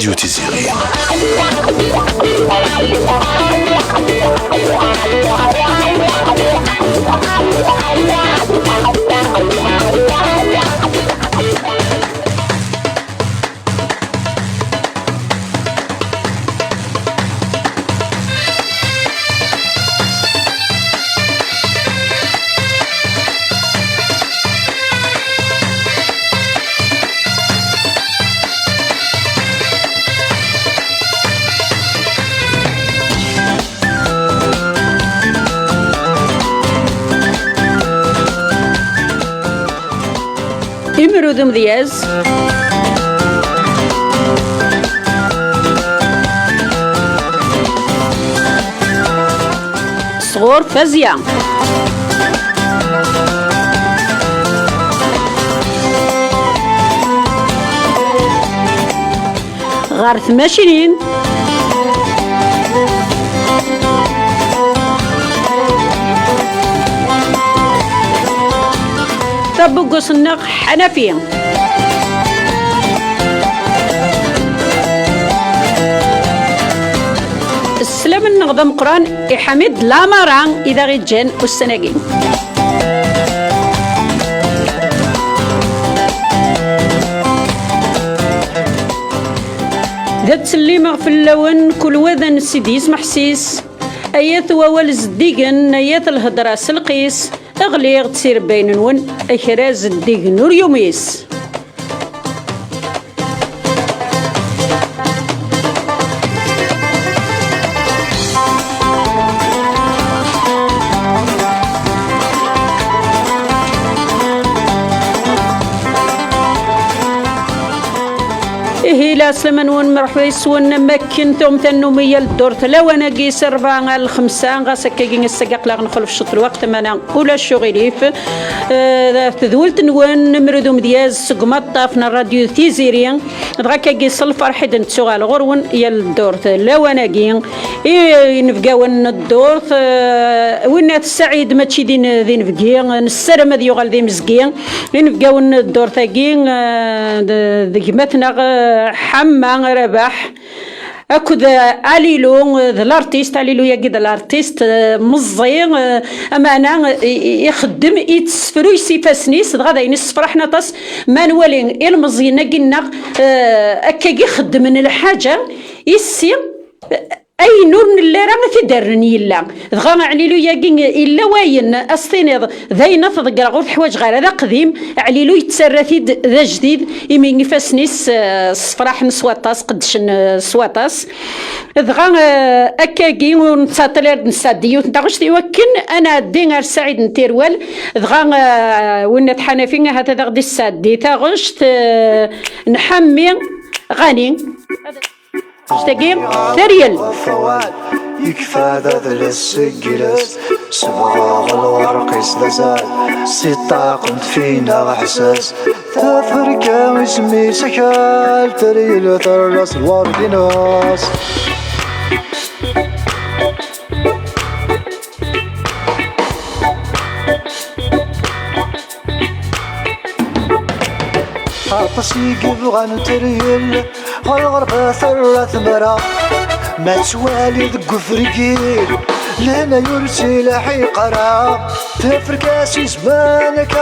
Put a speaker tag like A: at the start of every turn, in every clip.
A: راديو تيزيري.
B: إمرو مذياز صغور فازية غار 28 تبقص النق حنفي السلام النظام قران يحمد لا مران إذا غيجان والسناقين ذا تسليمة في اللون كل وذن سيدي يسمح حسيس أيات ووال زديقن أيات الهدرة سلقيس أغليغ تسير بين نون أكراز الديقن واليوميس لا سلمان ون مرحبا يسون مكن ثم تنومية الدور ثلا وانا قيس 4 على 5 غاسكاكين السقاق لا نخلف الشط الوقت مانا ولا الشغيليف تذولت نوان نمردو مدياز سقمات طافنا الراديو تيزيريان دغاكا قيس الفرحيد نتسوغا الغرون يا الدور ثلا وانا قين نفقاون الدور وين السعيد ما تشي ذي نفقين السلام ذي يغال ذي مزقين نفقاون الدور ثاقين ذقمتنا حما رباح أكد عليلو ذا الارتيست عليلو يجد الارتيست مزي أما أنا يخدم يتسفرو يسيفاسنيس غادا ينسفر احنا طاس مانوالين المزينا قلنا أكاكي يخدم من الحاجة يسي أي نور من اللي راه تدرني إلا دغا عليلو ياكين إلا واين أستينيض ذاينا تذكر غور حوايج غير هذا قديم عليلو يتسرثي ذا جديد يمين فاسنيس صفراح نسواطاس قدش سواطاس دغا أكاكي ونتساطلير نسادي ونتاغش يوكن أنا دين غير سعيد نتيروال دغا وين تحنفين هذا غدي السادي تاغش نحمي غني اشتاقين ثريل
C: يكفى ذا للسجلس صبغة الورق يسلسل ستة قمت فينا حساس تفرقة واسمي سكال تريل ثرس الورق ناس عطسي قبغى نتريل غالغربة ثلاث مرة ما توالي ذق فرقيل لنا يرسل حيقرا تفركاسي زمانك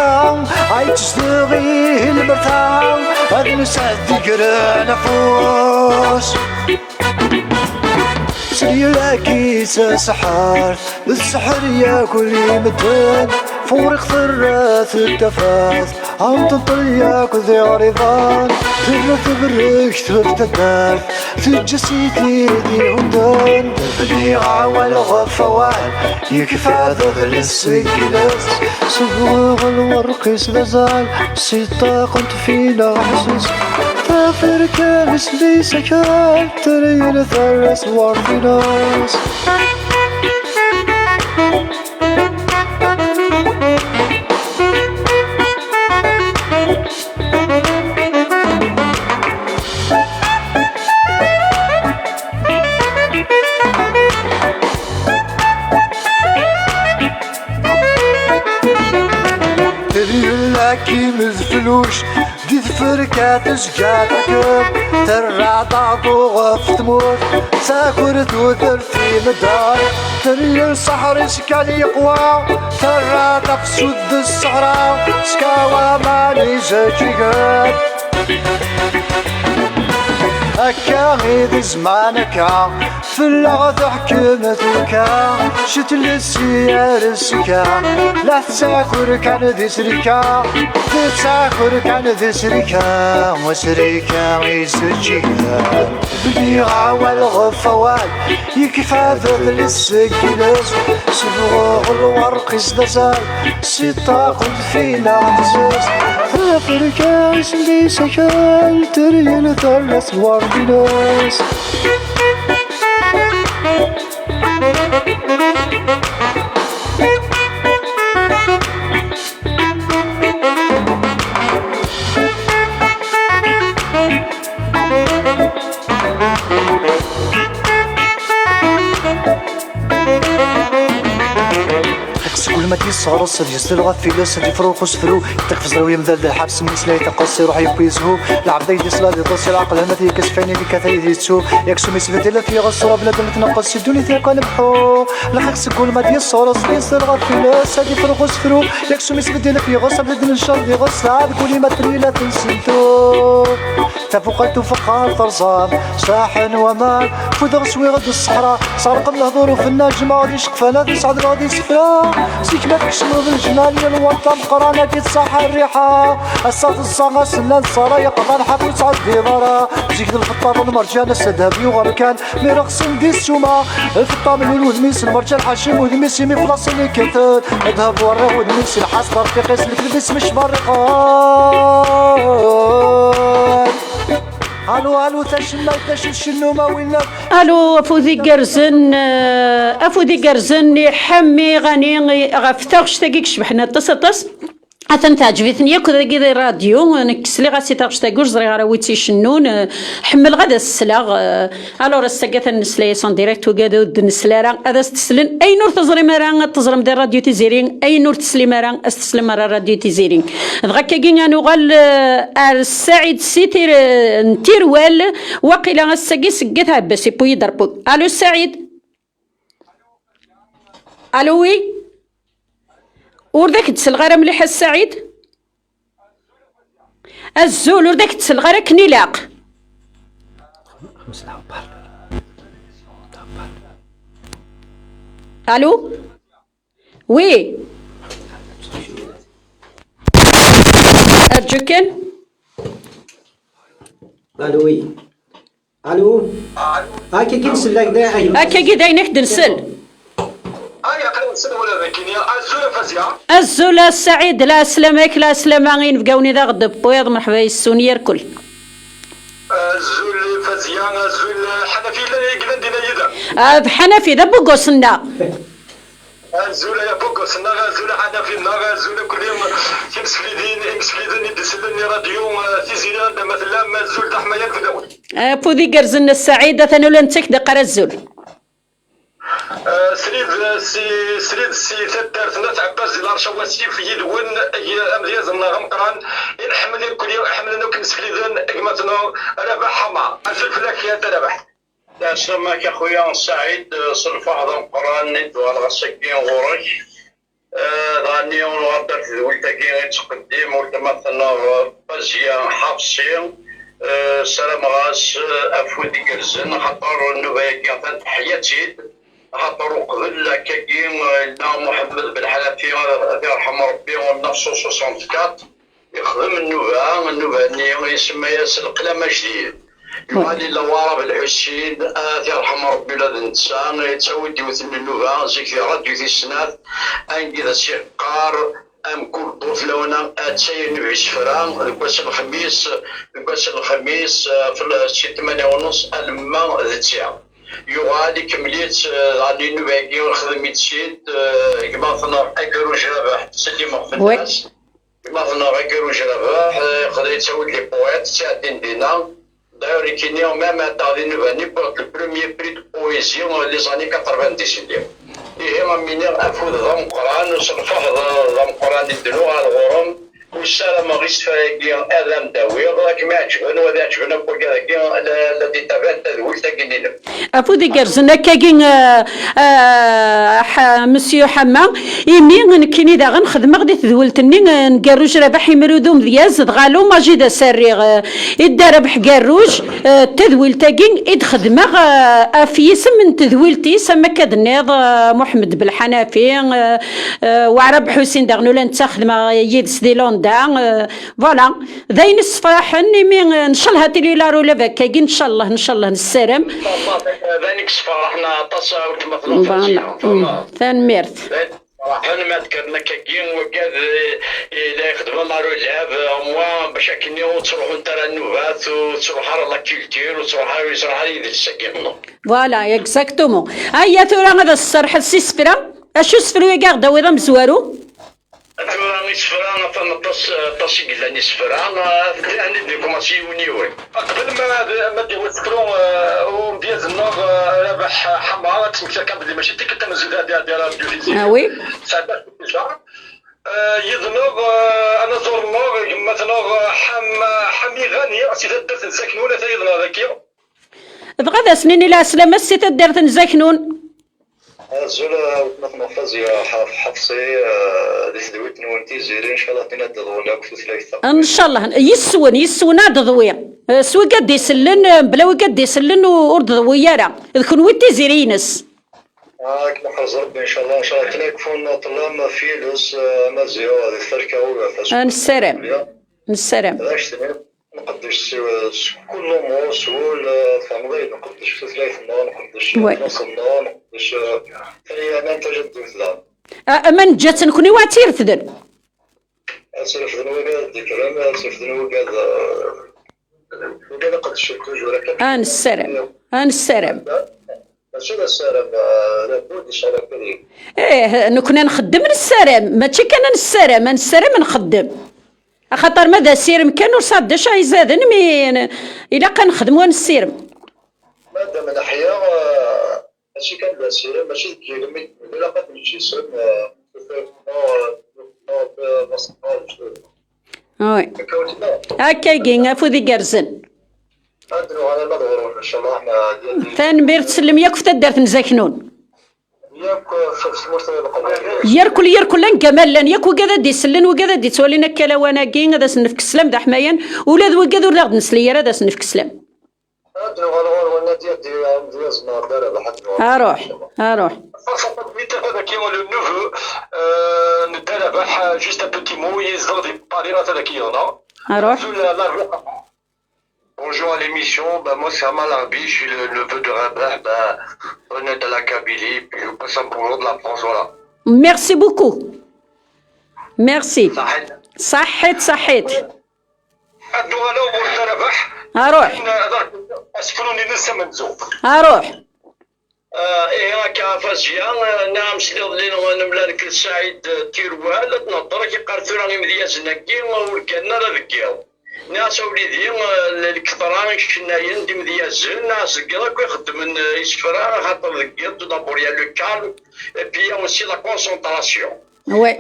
C: عايت تستغيه المرتاح هذا نسعد ذكرى نفوس سريلاكي سحار السحر يا كل مدن فورق ثراث التفاث عم تطلياك ذي عرضان ترث برك ترث الدار تجسيتي ذي هندان البليغة والغفوان يكفى ذا للسجلس صبغ الورق يسلزال ستة قمت فينا حسس تافر كالس لي سكال تريل ثرس وارفناس كي مزفلوش دي ثفرك كاتزكا تركب ترع ضعضو غف تموت ساكر توثر في مدار تري الصحر سكال يقوى ترع نفس ود الصحراء سكاوى ماني زكيقات هكا غيد زمانك في اللغة حكمتك شت السيار السكا لا تساكر كان ذي سريكا تساكر كان ذي سريكا وسريكا يسجيكا بليغا والغفوات يكفى ذل السكيلس سبغوغ الورق يزدزال سيطا قد فينا عزيز أفريكا يسلي سكال تريل ثلاث وردناس كل ما تيصار الصد يسل غفي لسد يفروق وسفرو تقفز روي مذل الحبس من سلاي تقصي روح يبيزهو العبد يدسلا يطص العقل هنا تيكس فيني بكثي يدسو يكسو مسفت الا في غصره بنادم تنقص الدنيا تيقى نبحو الخخس كل ما تيصار الصد يسل غفي لسد يفروق وسفرو يكسو مسفت الا في غصره بنادم الشر يغص عاد كل ما تريلا تنسلتو تفوقت فقار طرزان شاحن ومال فدغ سويغد الصحراء صار قبل هضور في النجم غادي شقفنا ذي صعد غادي سفرا سيك ما تكشمو بالجنان يا الوطن قرانا كيتصاح الريحة الصاد الصاغة سنان صارا يقضى نحب وتصعد في ضرا زيك الفطار المرجان السدهبي وغركان ميرقص ندي السوما الفطام الولود ميس المرجان حاشم ودميسي مي فلاص اللي كتر اذهب ورا ودميسي الحاصر في قيس الكلبس مش مرقان الو تشنا شنو ما وينا
B: الو افوذي قرزن يحمي غني غفتاغش تاقيك شبحنا تص أثن تعجبتني ياك ذاك الراديو نكسلي غاسي تاغش تاقوش زري غارا ويتي شنون حمل غدا السلاغ الو راسكا تنسلاي سون ديريكت وكادو دنسلا راه هذا استسلن اي نور تزري مرا تزرم ديال راديو تيزيرين اي نور تسلي مرا استسلم مرا راديو تيزيرين دغاكا كينا نوغال السعيد سيتير نتيروال واقيلا الساقي سقيتها باسي بو يضربو الو السعيد الو وي ورداك تسل غير مليح السعيد الزول ورداك تسل غير كنيلاق الو وي ارجوكن
A: الو وي الو هاكي كنسل لك داعي
B: هاكا كي داينك دنسل الزول السعيد لا سلامك لا سلامة غين بقاوني ذا غد بويض مرحبا السونير كل
D: الزول فزيان الزول حنفي لا يقدر دينا
B: يدا حنفي ذا بوغوسنا
D: الزول يا بوغوسنا الزول حنفي النار الزول كل يوم كمسكليدين يدسلني راديو تيزيران مثلا الزول تاع حماية الفداوي
B: بوذي قرزن السعيد ثانو لنتك دقر الزول
D: سريد سي تدار ثلاث عباس ديال الرشواتي في يدون امدياز النغم قران نحمل كل يوم حملنا كنسكليدن قمتنا ربح حما الفلفلك يا ربح لا سلامك يا خويا سعيد صرف هذا القران ندوى الغسكين غورك غاني ونغدر في ولتاكي غيتقدم ولتمثلنا بازيان حفصين سلام غاس افودي كرزن خاطر النوبه كانت حياتي خاطر قبل كاين محمد بن حنفي الله يرحم ربي والنفس 64 يخدم النوبه اللي يسمى ياسر القلامه جديد يغالي لوارا بالحسين يرحم ربي ولاد الانسان يتسوي ديوث النوبه زيك راديو في السنات انقذ السيقار ام كل بوفلونا تسير نبي سفران لكاس الخميس في 8:30 الماء ذاتيا يغالي كمليت غادي نباكي ونخدم يتشيد كما اكرو جرابح تسلم في الناس كما اكرو جرابح يقدر يتسوي لي بويت تاعدين دينا داير كيني ميم غادي نباني بوغ البروميي بري دو بويزي لي زاني 90 ديال إيه ماميني أفوذ ضم قرآن وصرفه ضم قرآن الدلو على الغرم والسلام غيس فايقين ادم داوي راك ما عجبنا ولا عجبنا بوكا الذي تبان تدويل تاكينينا
B: افودي كرزنا كاين مسيو حما يمي كيني دا غنخدم غادي تدولتني نكروج ربح يمرودو مزياز دغالو ماجي سريغ يدا ربح كروج تدويل تاكين يدخدم افيس من تدويلتي سما كدنيض محمد بالحنفي وعرب حسين دغنولا نتخدم يدس دي لوندا فوالا داين الصفاحن مي ان شاء الله هاتي لي لا رولا كاين ان شاء الله نسرم
D: ذلك فرحنا تصاور كما
B: فوالا ثان ميرت
D: انا ما ذكرنا كاين وكاد الا يخدم الله اللعب موا باش كنيو تروحوا نترى النوبات وتروحوا على لا كولتور وتروحوا يزرعوا يدير السكين
B: فوالا اكزاكتومون هيا تورا هذا الصرح السيسفرا اشو سفرو يا كاع ويضا مزوارو
D: راني سفران فما طاسي قلاني سفران يعني ديكم اسيونيوي قبل ما ديو سكرون ومدياز النور ربح حمراء تسمى كامل ماشي تيك التنزل ديال الديفيزيون
B: وي
D: ساعات يظنور انا زور النور مثلا حمي غانيه سي درت نسكنون حتى يظنور ذاك
B: بغا سنين الى سلامه السيت دارت نزاكنون
C: زولا مثلا فازيا حفصي ديت نونتي زيرين ان شاء الله تنادى ولا في ثلاثه
B: ان شاء الله يسون عاد ضويا سوا قد يسلن بلا قد يسلن ورد ضويا راه كون ويتي زيرينس
C: كما حرز ربي ان شاء الله تلاقفون طلام فيلوس مازيو هذه الثركه ولا
B: نسرم
C: علاش نقدش كل موس ولا فهمي نقدش في ثلاث نقدش نص نقدش هي انا تجدد لا
B: من جات نكوني واتير فدن
C: اسرف ذنو قال دي كلام اسرف ذنو قال وقال قدش الكوجوره
B: نسرم
C: ماشي السلام لابد ان شاء الله كريم
B: نكون نخدم السلام ماشي كان نسرم نخدم خاطر ماذا سيرم كان وصاد شي زادن مي الا كنخدموا نسيرم
C: ماذا من احياء ماشي كان لا سيرم ماشي كيلمي الا قد نمشي سيرم
B: وي هكا كاين فودي كرزن
C: ادرو على المدور ان شاء الله احنا
B: ثان بير تسلم ياك في دارت نزاكنون
C: ياك في المرتبه القبليه
B: يركل لان كمال لان ياك وكذا دي سلن وكذا دي تولينا كلاوانا كين هذا سنفك السلام دا حمايان ولاد وكذا ولا غد نسلي هذا سنفك السلام
C: ادرو على ولا ديال زمان دار لحد
B: اروح
D: هذا كيما لو نوفو ندير جوست ان بوتي مو يزور دي باريرات هذا كيما
B: اروح
D: Bonjour à l'émission, moi c'est Amal Arbi, je suis le neveu de Rabah, on est de la Kabylie, puis je vous passe un bonjour de la France, voilà.
B: Merci beaucoup. Merci. صحيت.
D: الدوغالا وبورد ربح.
B: أروح.
D: أسفلوني نسا منزوق.
B: أروح.
D: إيه كافازيان نعم سليض لنا نملك السعيد تيروال تنظر كي قرثو راني مدياز نكي وركنا رذكيو. ناس وليدي الكثران الشنايين دي مديازين ناس كي يخدم يسفرا خاطر ذكي تدبر يا لو كالم بي اوسي لا كونسونطراسيون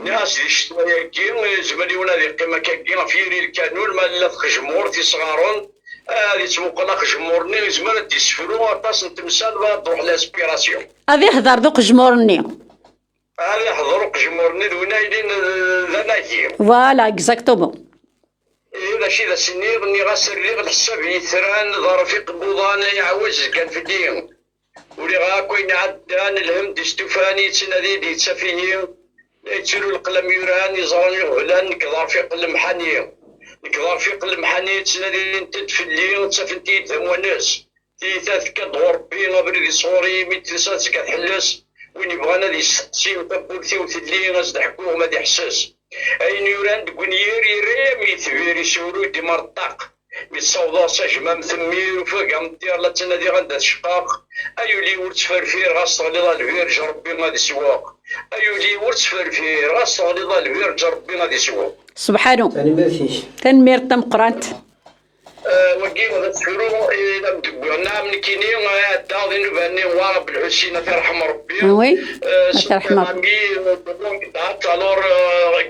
D: ناس دي شتويا كي زملي ولا ذي قيمه كي فيري الكانول مالا خجمور تيصغارون هذه تسوق خجمورني زمان تيسفروا طاس تمثال تروح لاسبيراسيون
B: هذه هضر دوق جمورني
D: هذه حضروق جمورني ذونايدين ذناكي
B: فوالا اكزاكتومون
D: إذا شي ذا سنير ني غاسريغ الحساب يثران ظرفيق بوضان يعوز كان في الدين ولي غاكوين عدان الهم ديستوفاني تنادي دي تسافيين يتسلو القلم يوران يزران يغلان كظرفيق المحاني كظرفيق المحاني تنادي تدفلي تسافنتي ثمونس تيثاث كدور بينا بريدي صوري ميتلسات كتحلس وين يبغانا دي سي وتبولتي وتدلي غازدحكوه ما دي حساس أين يوران دقنيير يريم يثبير يسورو دي مرطاق ميتصوضا ساجما مثمير وفاق مدير لا تنادي غندا شقاق أيولي ورت فرفير غاص غليظا الفيرج ربي غادي سواق أيولي ورت فرفير غاص غليظا الفيرج ربي غادي سواق
B: سبحانه تنمير تم قرانت
D: وكي غادي تسفرو الى مدبوعنا من كيني داضي نباني ورا بالحسين الله يرحم ربي
B: وي الله يرحم ربي.
D: alors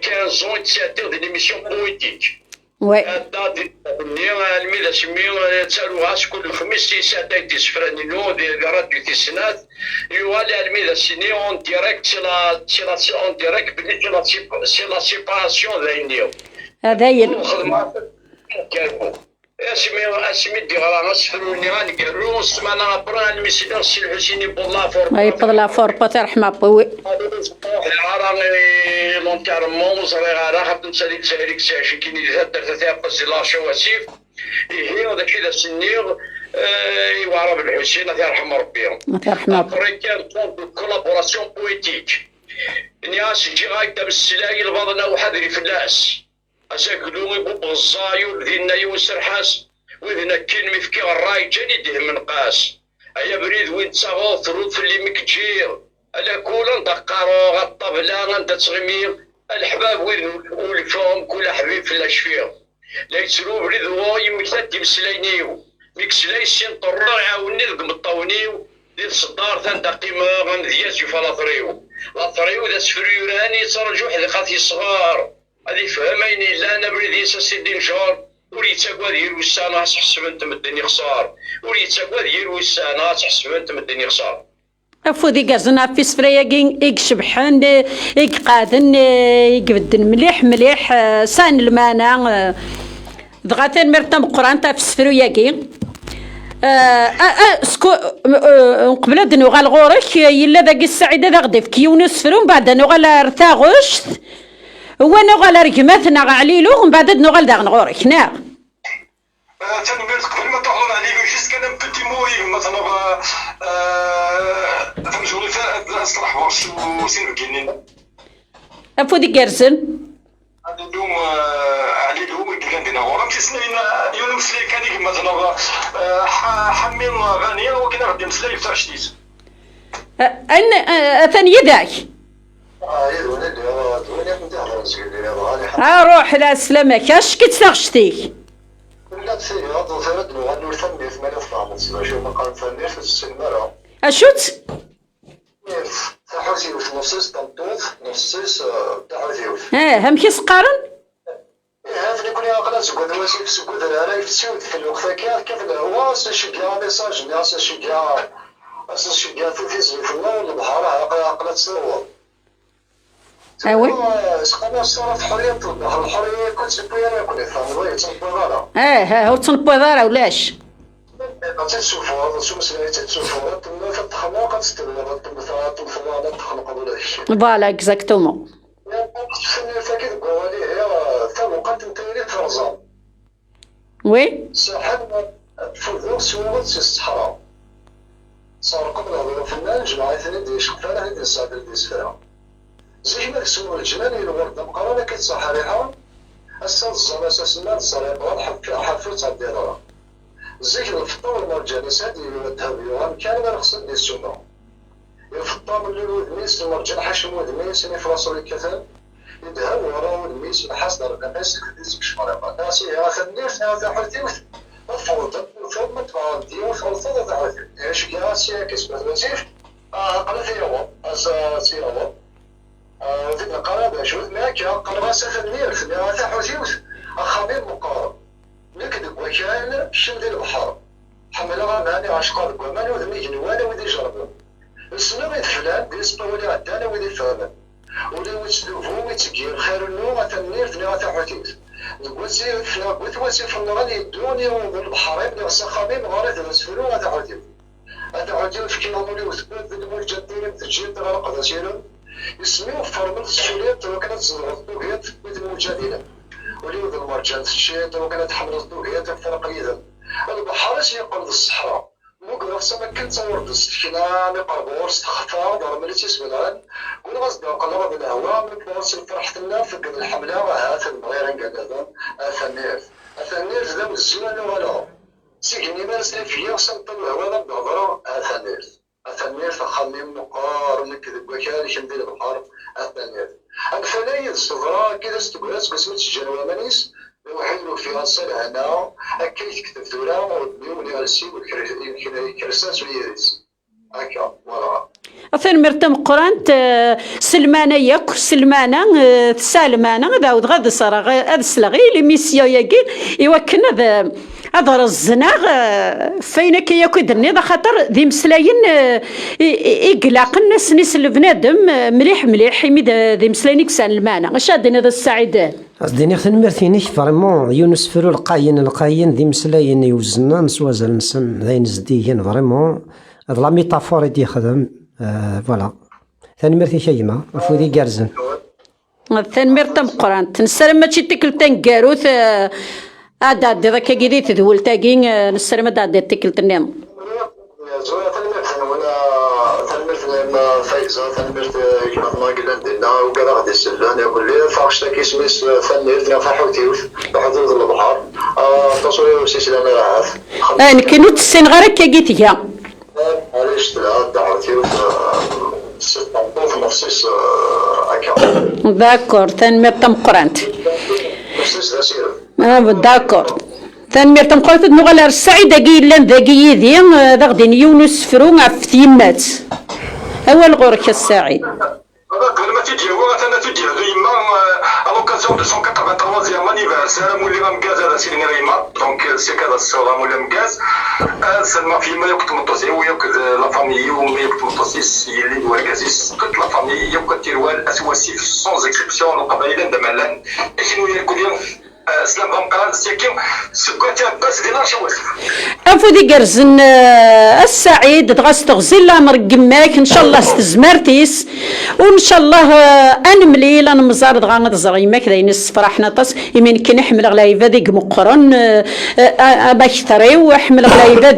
D: 15 ans تساتير دي ليميسيون بويتيك
B: وي
D: دادي الميدا سميو تسالوها شكون الخميس ساعتين دي سفراني نو دي راديو تيسنات يوالي الميدا سيني اون ديريكت سي لا اون ديريكت بلي سي لا سيباراسيون داينيو
B: هذا هي
D: الخدمه كانوا اسمي دي غرا نسفروني غنقالو السمانه برا المسيد السي الحسيني بولافور
B: وي بلا فور الله يرحم ربي. وي
D: راني لونتيرمون صغير خاطر نسالي تساليك ساشي كيني درت تاع قصي لاشا واسيف هي وداك الشيء سنيغ يوارا بالحسين الله يرحم ربي.
B: الله يرحم ربي.
D: ابري كان طون كولابوراسيون بويتيك نياس جي غايدا بالسلاي البضنا وحذري فلاس اساكلو بوبغزايو ذينا يوسرحاس وذنا كلمه في الراي جاني ديه من قاس ايا بريد وين تصاغو ثروت اللي مكجير الا كولا ندقارو غالطبله غندا تغمير الحباب وين والفهم كل حبيب في الاشفير لا يتسلو بريد هو يمكتاد مسلاينيو مكسلاي سين طرا عاوني ذك مطونيو دي الصدار ثان قيمه غندياس يفلاطريو لاطريو ذا سفريو راني ترجو حد خاطي صغار هذه فهميني لا انا بريدي سيدي نشار وليت تقوى ديال وسانا تحسب انت من الدنيا خسار وليت تقوى ديال وسانا تحسب انت من الدنيا خسار
B: افودي كازنا في سفريا كي شبحان كي قادن يقبدن مليح مليح سان المانا دغاتن مرتم قران تا في سفريا كي سكو قبل دنو غال غورك يلا ذاك السعيده ذا غدي في كيونس فرون بعد نغال ارتاغوش هو نغال ركماتنا عليلو ومن بعد نغال داغ نغورك نعم
D: تنمير قبل ما تاخذ عليه جيست كان بيتي موي مثلا تمشوا لي اصلح واش وسين كاينين
B: افودي كارسن
D: هذا اليوم علي اليوم كان دينا غورا تسنين يوم مسلي كان مثلا حمين غانيه وكنا غادي مسلي في تشتيت
B: ان ثاني ذاك روح لا سلامك اش كتسغشتي
D: لا تسير هذا زاد نغني نسمي في ملف عمل شو ما قال فني في السنمره
B: اشوت
D: تحوزي في نص طنطوط نص تحوزي
B: هم كيسقارن
D: هذا يكون يقرا سكوت واسي في سكوت راي في سود في الوقت كيف هو شجع ميساج ناس شجع في الله والبحر عقلت صور
B: ايوا
D: سقنا الصراف حريه البحر الحريه كنت بيانا كنت فاهم تنبغارا
B: هو تنبغارا ولاش
D: تنشوفوا هذا شو مسألة تنشوفوا تما تتخلق قد تتفضل تخلق ولا شيء
B: فوالا اكزاكتومون
D: يعني فاكر قوالي هي توقعت نتيري فرزان
B: وي
D: ساحل فوزو سوغت الصحراء صار قبل هذا الفنان جماعة ثاني دي شقفانة هذه الساعة دي سفرة زي ما كسمو الجنان الورد مقارنة كتصحريها أساس الزمان أساسنا الصريقة حفوت على الديرة زي الفطور المرجاني سادي الذهبي كان ما نقصد دي السنة الفطام اللي ودميس المرجان حشم ودميس اللي في راسو الكثر يدهب وراه ودميس الحسن الناس كديس بشمارقة ناسي يا خديف هذا حلتيوت الفوضى ثم تغادي وفوضى تعرفي ايش كاسيا كسبت وزيف قلت هو اساسي هو ذيك القرابة شوف ماك قرابة سفنير في هذا حوثيوت أخابير مقارب نكذب وكان شمد البحر حملها ماني عشقار وماني وذمي جنوانا وذي جربوا السنة فلان بالنسبة ولي عدانا وذي فهما ولي وتسلوفو ويتسكير خير النوم تنير في نغاثة حوثيوت نقوزي وثواسي في النغاني الدوني وذي البحرين نغسى خابير مغارث الاسفلو هذا حوثيوت هذا حوثيوت في كيما مولي وثبوت ذي المجدين تجيب تغرق هذا سيرو اسمي فرمل السوريات وكانت الضوغيات مثل المجادلة وليود المرجان الشيط وكانت حمل الضوغيات الفرقية البحر يقرض الصحراء مقرف سما كنت تصور السكينة نقربور استخفى دار مليتي سبلان ونغزد قلبة بالهواء من بورس فرحة الله فقد الحملة وهات المغيرين قدام أثنير ذا الزمان ولا سيكني مارسلي فيا وسنط الهواء بنظرة أثنير فخلي مقار نكذب وكان شمدي البحر أثنير الفلايد الصغرى كذا استقلاس قسمت الجنوة منيس وحلو فيها الصلع هنا هكا يكتب ثورة وديوني على السيد يمكن يكرساس ويريس هكا فوالا.
B: أثن مرتم قرانت سلمانة ياك سلمانة سالمانة داود غاد صار هذا سلغي لي ميسيو ياكي يوكن هذا الزناغ فين كي ياكو درني خاطر ذي مسلاين يقلق الناس نيس البنادم مليح مليح يميد ذي مسلاين يكسان المانا اش هادين هذا السعيد
A: قصدي خدمة مرتينيش فريمون يونس فرو القاين ذي مسلاين يوزنا نسواز المسن ذاين زديين فريمون هاد لا ميتافور يدي يخدم فوالا. ثاني مرتي شيما افودي كارزن
B: ثاني مرتم قرانت نسرم ماشي تكلتان كاروث عاد ذاك كيدي تدول تاكين نسرم عاد تكلت النيم
D: زويا تنمرت وانا تنمرت فايزة تنمرت كما ما قلنا ندينا وكذا غادي السلان يقول لي فاقشتا كيسميس تنمرت فحوتيوش بحوتيوش البحر تصوير سلسلة راعات
B: كانوا تسين غير كيتيا
D: علاش تلعب دعوتيوش في نفسيس هكا
B: داكور ثاني مرتم قرانت
D: نفسيس ذا سير
B: داكور ثاني مرتم قرانت نغال السعيدة كيلان ذاكي يدي ذا غدين يونس فرو في تيمات أول غورك السعيد
D: قبل ما تجي هو انا تجي ريما à l'occasion de son 83e anniversaire مولي مكاز هذا سيدنا ريما دونك سي كذا الصوره مولي مكاز سلمى في ما يكتب مطوسي ويكد لا فامي وما يكتب مطوسي اللي هو كازيس كنت لا فامي يكد تيروال اسواسي سونز اكسبسيون القبائل دمالان شنو يقول لهم سلام بمقران سيكيم سكوتي باس دينار شواسف
B: أفودي قرزن السعيد تغاس تغزل الأمر قماك إن شاء الله استزمرتيس وإن شاء الله أنا مليل أنا مزارد غانا تزغيماك ذا ينس فرحنا طس يمين كي نحمل غلايفة ذيك مقرن بكثري وحمل غلايفة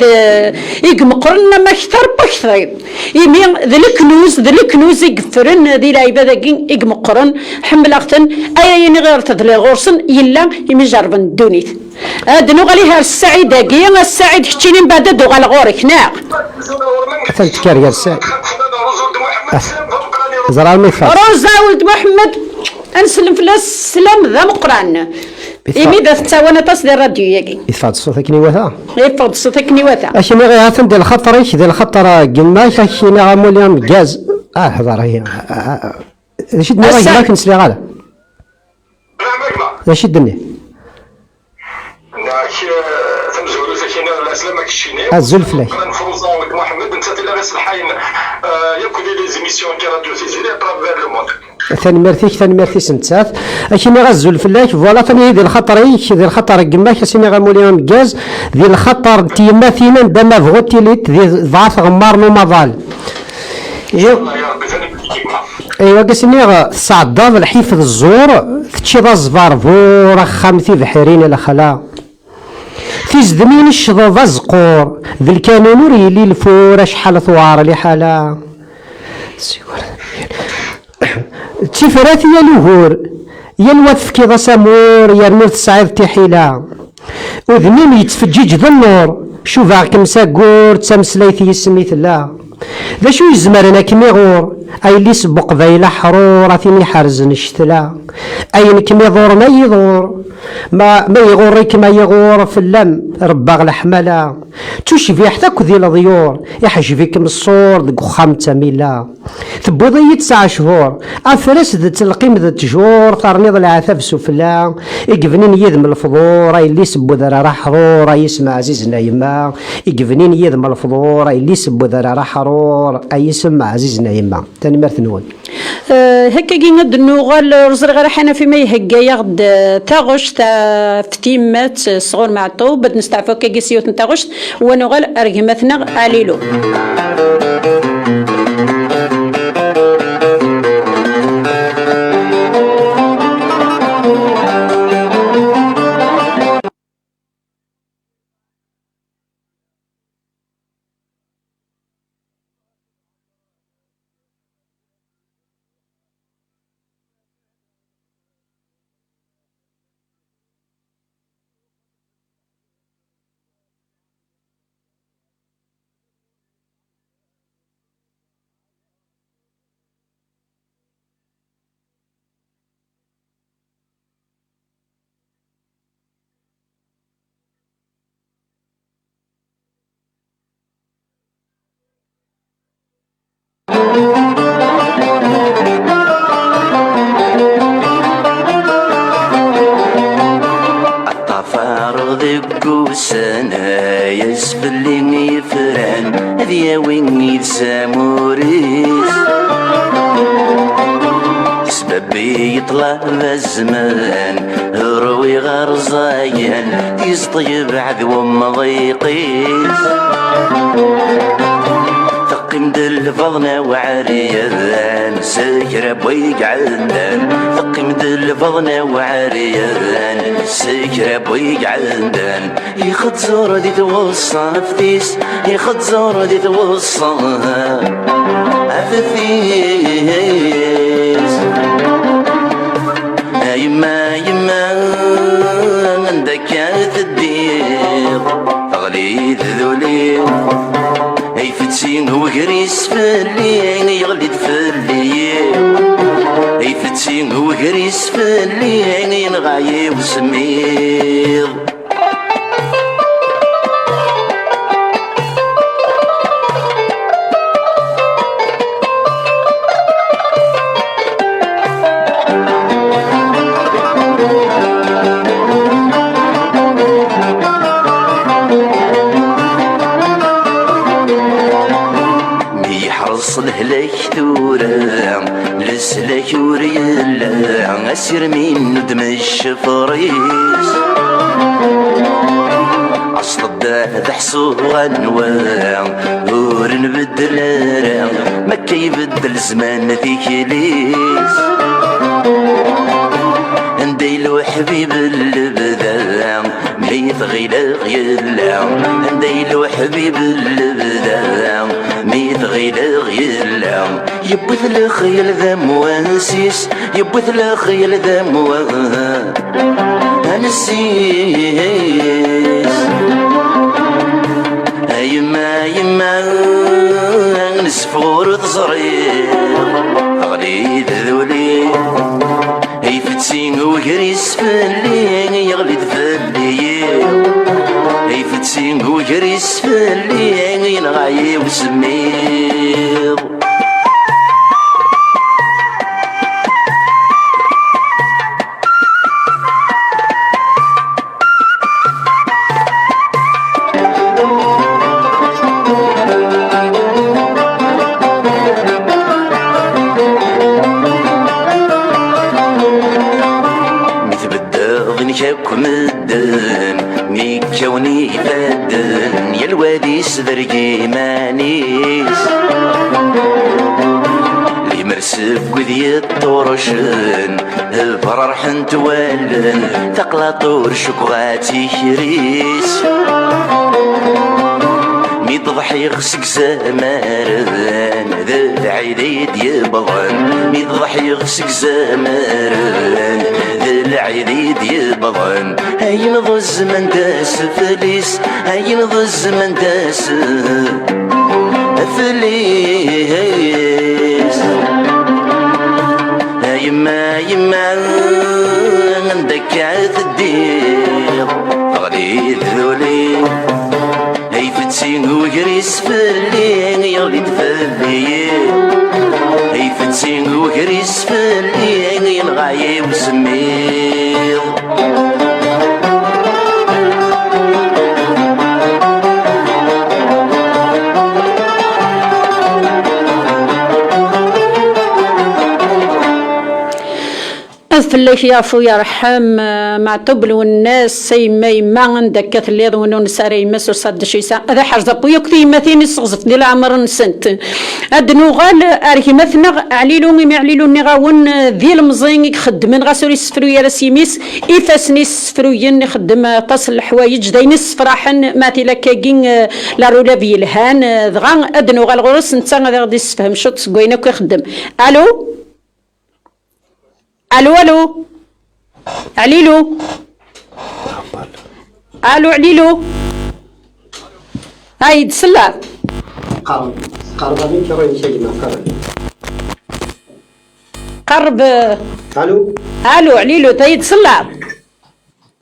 B: ذيك مقرن ما كثر بكثري يمين ذي الكنوز يقفرن ذي لايفة ذيك مقرن حمل أختن أي غير تدلي غورسن يلا يمين جربن الدونيت هاد نغاليها السعيدة كي السعيد حتيني من بعد دوغال غورك ناق
A: ثالث كارير السعيد زرار ميفاس
B: روزا ولد محمد انسلم في السلام ذا مقران إيمي ذا تتاوانا تصدي الراديو ياكي
A: يفاد صوتك نيوثا
B: يفض صوتك نيوثا
A: اشيني غير هاتن ديال الخطريش ديال الخطر قماش اشيني غاموليان كاز حضر هي اش دني غير ما كنسلي غالا اش دني
D: تمزولو ساكنه الاسلام كشيني
A: الزلفلي
D: فروزا ولد محمد انت تلا غير الحين ياكل لي زيميسيون كي راديو سيزيلي اترافير لو موند
A: ثاني مرتيش نتسات اشيني غزول فلاش فوالا ثاني ديال الخطريش ديال الخطر قماش اشيني غاموليان كاز ديال الخطر تيماثينا دما فغوتيليت ديال ضعف غمار نومافال ايوا قاسني صعداد الحيف الزور تشي الزفار فورا خامتي بحرين الاخلا في زدمين الشظوظ الزقور ذي الكانون يلي الفور شحال ثوار لي حالا تفرات يا الوهور يا الوثف كي سامور يا النور تسعير تحيلا وذنين يتفجج ذا النور شوف كمساقور تمسليث يسميث لا ذا شو يزمر انا كميغور اي اللي سبق ذيلا حرور ثيني حرزن الشتلا اين كمي يضور ما يضور ما يغورك ما يغور في اللم رباغ الحملا تشفي حتى كذي الضيور يحش فيك من الصور دق خامتا ميلا تبوضي 9 شهور افرس ذات القيم ذات جور ترنيض العثاب سفلا يقفنين يذم الفضور اي اللي سبو ذرا حرور اي اسم عزيز نايما يقفنين يذم الفضور اي اللي سبو ذرا حرور اي اسم عزيز نايما ثاني مرت نول
B: هكا كي ند نوغال رزر غير حنا فيما يهكا ياخد تاغوش تا فتيمات صغور مع الطوب بد نستعفو كي سيوت نتاغوش ونوغال ارقمتنا عليلو
E: الطفار ذك وسنا يسفلني يفران هذيا وين يتساموريس سببي يطلع الزمان روي غرزايان يسطيب عذو مضيقيس ثقم دل فضنا وعريان سكر بويق عندان ثقم دل فضنا وعريان سكر بويق عندان يخد زور دي توصل فتيس يخد زور دي توصل فتيس يما عندك الدير تغلي ذولي اي فتسين وقريس فاللي يغلي فاللي اي فتسين وقريس فاللي نغايي وسمير لك ثورة لسلك وريلا أسير من ندم الشفريس أصل الدهد حصو غنوان غور نبدل ما كيبدل زمان ذيك ليس نديلو حبيب اللبدا ميت غيلا غيلا نديلو حبيب اللبدا ميت غيلا غيلا يبث الخيل ذا مواسيس يبث الخيل ذا مواسيس يما نسفور تصرير غلي ذولي هي فتسين وقريس فاللي يغلي فاللي هي فتسين وقريس فاللي ينغاي وسمير كم الدن ميكوني فدن يا الوادي سدرقي مانيس لي مرسف وذي الطرشن الفرار حنت والن ثقلا طور شكواتي كريس ميضحي غسك زمارن ذا العيد يبضن ميضحي غسك زمارن ذا العيد يبضن هاي نضو الزمن داس فليس هاي نضو الزمن داس فليس يما عندك عاد الدير غلي ذولي هي فتسين وقريس فاللي يغلي فاللي هي فتسين وقريس فاللي ينغاي وسمير
B: فلاش يعفو يرحم مع طبل والناس يما عندك كثليض ونون ساري مسر صد شيسا هذا حرز بويا كثي مثيني صغزت ديال عمر نسنت ادنو غال اركي مثنغ عليلو مي عليلو نغاون ذي المزين يخدم غاسوري السفرو يا رسيميس يفاسني السفرو يخدم تصل الحوايج داين السفراحن ماتي لكاكين لا رولا بيلهان دغا ادنو غال غرس نتا غادي يسفهم شوط كوينا كيخدم الو الو الو عليلو الو عليلو هاي تسلا
A: قرب من كرين شيء
B: قرب
A: الو
B: الو عليلو تاي تسلا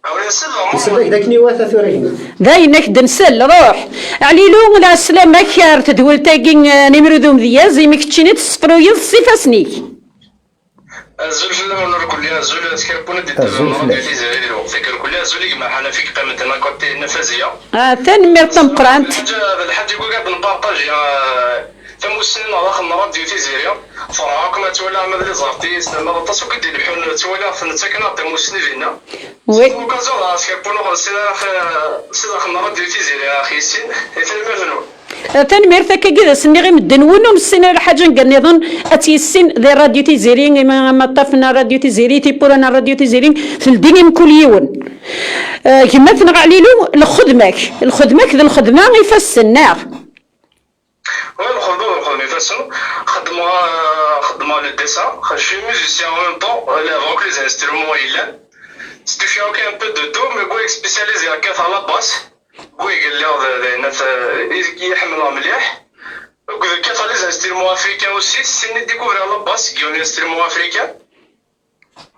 D: أولي
A: نسلك داك نيواتا ثورين
B: داينك دنسل روح عليلو لا سلامك كار تدول تاقي نمرو ذو مذياز يمك تشيني تصفرو يصفا سنيك
D: الزول في الأمر كلها الزول تكربونا دي التفاهم في زايد الوقت فكر كلها الزول ما حنا فيك قامت أنا كنت نفازية
B: ثاني ميرتم قرانت
D: الحاجة يقول قاعد نبارطاجي ثم السنين على آخر مرات ديو تيزيريا فراك ما تولى عمل لي زارتي سنة غطاس وكدي الحون تولى في نتسكن تم السنين فينا
B: وي
D: وكازولا سكربونا سنة آخر مرات ديو تيزيريا أخي السن يتلمى منو
B: ثاني ميرتا كذا سني غير مدنون ومسنا الحاجه نظن اتي السن ذي راديو تيزيرين ما طفنا راديو تيزيري تيبورنا راديو تيزيرين في الدين كل يوم كما تنغ عليلو الخدمك ذا الخدمه يفس النار
D: الخدمة يفسن خدمة للديسان خشي ميوزيسيان en même temps avant que les instruments إلا si tu fais un peu de tout mais quoi spécialisé à 4 à la basse quoi قال لي الناس يحملها مليح وكذا كيف les instruments africains aussi c'est découvrir à la basse qui ont les instruments africains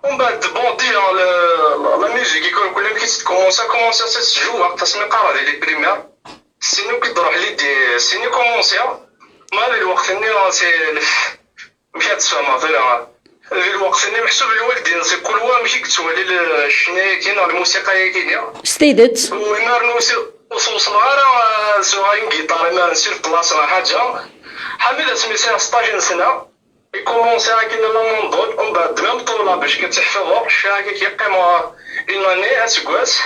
D: ومن بعد بون دي لا ميوزيك يكون كل ما كومونسا se joue وقت تسمي قرا ديال لي بريمير سينو كيضرح لي دي سينو كومونسيا ما الوقت اني سي مشات تسمع في الوقت اني محسوب الوالدين سي كل واحد ماشي كتسوالي الشنايه كاين الموسيقى كاينه
B: ستيدت
D: ويمارنو وصل صغار صغارين جيتار ما نسير بلاصه ولا حاجه حميد سميتها 16 سنه يكومونسي كاين لا موندول ومن بعد ميم طوله باش كتحفظو شحال هكا كيقيم اون اني اسكواس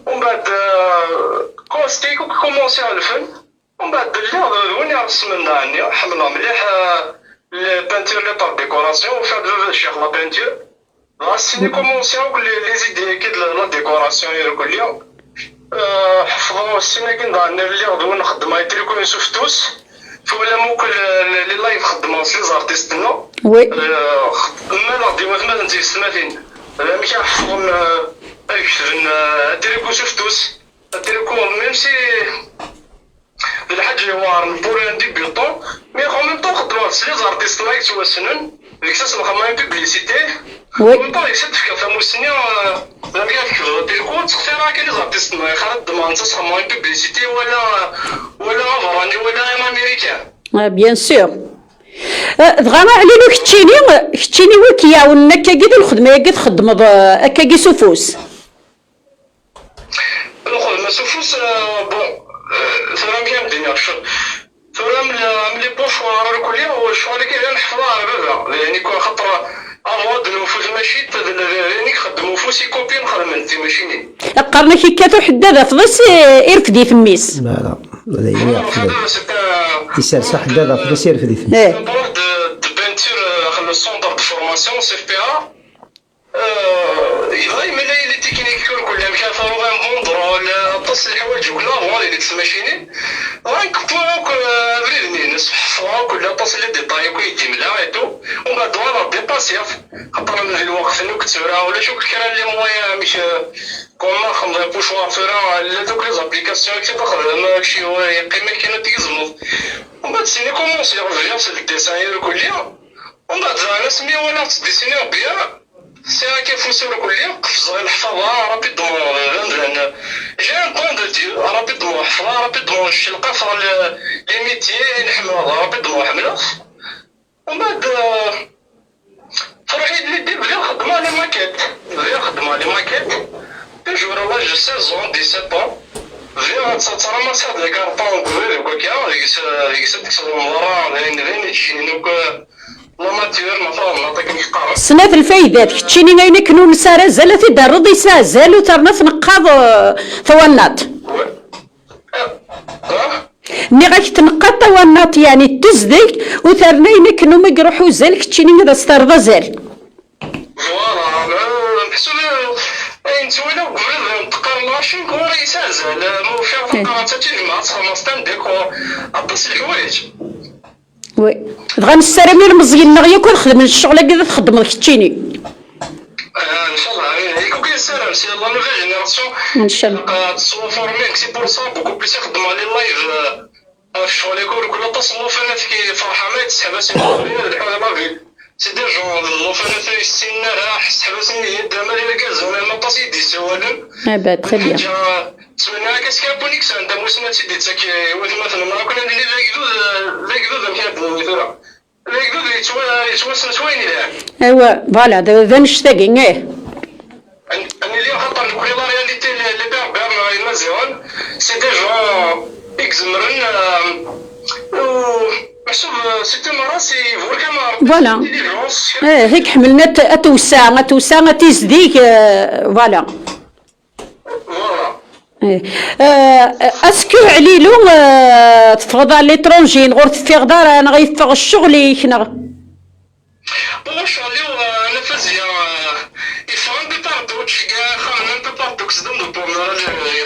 D: ومن بعد كوستيك وكومونسي على الفن ومن بعد اللي وين يرسم لنا عني حملها مليح البانتور لي بار ديكوراسيون وفاد الشيخ لا بانتور غاسيني كومونسي لي زيدي كي لا ديكوراسيون يقول لي حفظوا السنه كي اللي غدو نخدم هاي تريكون شفتوس فولا موكل لي لايف خدموا سي زارتيست نو
B: وي
D: ما لا ديما ما نتي سماتين ماشي حفظهم اكثر تريكون شفتوس تريكون ميم سي الحاج هو بور ان ديبيوتون مي en même temps خدموا سي زارتيست لا يتوسنن ديكساس الخدمه بيبليسيتي
B: وي
D: ومن بعد يكسب في كفا موسنيا زعما كيف تيكون تختار كاين زارتيست ما خرج دمانسا صماي بيبليسيتي ولا فراني ولا امريكان
B: بيان سور دغانا عليلو كتشيني وكيا ونكا كيد الخدمه قد خدم هكا كي سوفوس
D: الخدمه سوفوس بون سلام كاين الدنيا سلام ملي بوشوار كليا هو الشغل كاين نحفظها على بابا يعني كون خاطر أغوض نوفوس ماشي يعني خدمو فوسي كوبي نخدم انت ماشيني
B: قرنا كي كاتو حدادا فضس يرفدي في الميس
A: لا هذا يسال صح حدادا فضس يرفدي في الميس
D: de peinture le centre de formation CFPA دايما لي تكنيك كلها مشى فروغ فوندر ولا تصل الحوايج كلها هو اللي تسماشيني راك فوق بريدني نصح كلها تصل لي ديتاي كي جمله ايتو ومن بعد وانا ديباسي خاطر من الوقت انك تسرا ولا شو الكلام اللي مويا مش كوما خمض بوشوار فرا لا دوك لي زابليكاسيون كي تخدم ماشي هو قيمه كاينه تيزمو ومن بعد سيني كومونسي رجع في الديساين كلها ومن بعد انا سمي وانا تديسيني بيان سي كيف نسير كليا قفز نحفظها رابيدمون لان جي ان بون دو ديو رابيدمون حفظها رابيدمون نشلقها في لي ميتيي نحملها رابيدمون حملها ومن بعد فرحي اللي دير بغي نخدمها لي ماكيت جور لاج 16 17 فيها تراماس هاد لي كارطون كبير وكاع ديك تكسر المرا غير تجيني نوك لاماتير مثلا نعطيك نقطه
B: سنة الفايدات كتشيني غيني كنو نسارة زالتي دارض يسازال وترنا في نقاض ثوانات ني غاك تنقاط ثوانات يعني تزديك وثرنا ينك كنو ما يروحو زال كتشيني غدا ستارضا زال
D: فوالا نحسو نتولى قبل نتقار ماشين كون يسازال مو فيها فقرة تجمع تصمستان ديكور أطس الحوايج
B: وي دغا نسرمي المزيان نغيا كون خدم الشغل كذا تخدم كتشيني
D: ان شاء الله يكون كاين سلام سي الله نوفي جينيراسيون
B: ان شاء الله
D: تصوفوا فورميك سي بور سا بوكو بليس يخدموا لي لايف في الشغل يكون كل تصنيف انا كي فرحه ما يتسحب سي الحوايج لافي سي دي جون فانا في السن راح حبسني يد مالي كازون ما طاسي دي سوالم
B: تري بيان.
D: سمعنا كاسكابونيكس عند موسنا تيدي تاك مثلا ما كنا ندير لاكدود كانت مثلا لاكدود يتوسن سوين الان.
B: ايوا فوالا ذا نشتاقي ايه.
D: أنا اليوم خاطر نقول لا رياليتي اللي بير مزيان سي دي جون اكزمرن محسوب سيتي مراسي فور كما
B: فوالا هيك حملنا توسع تيزديك فوالا. اسكو عليلو تفرض على ليترونجي نغور تفيغ دار انا غيفغ الشغل يكنا
D: واش عليو انا فازيا يفهم بطارتوش كاع خامن بطارتوكس دم بومنا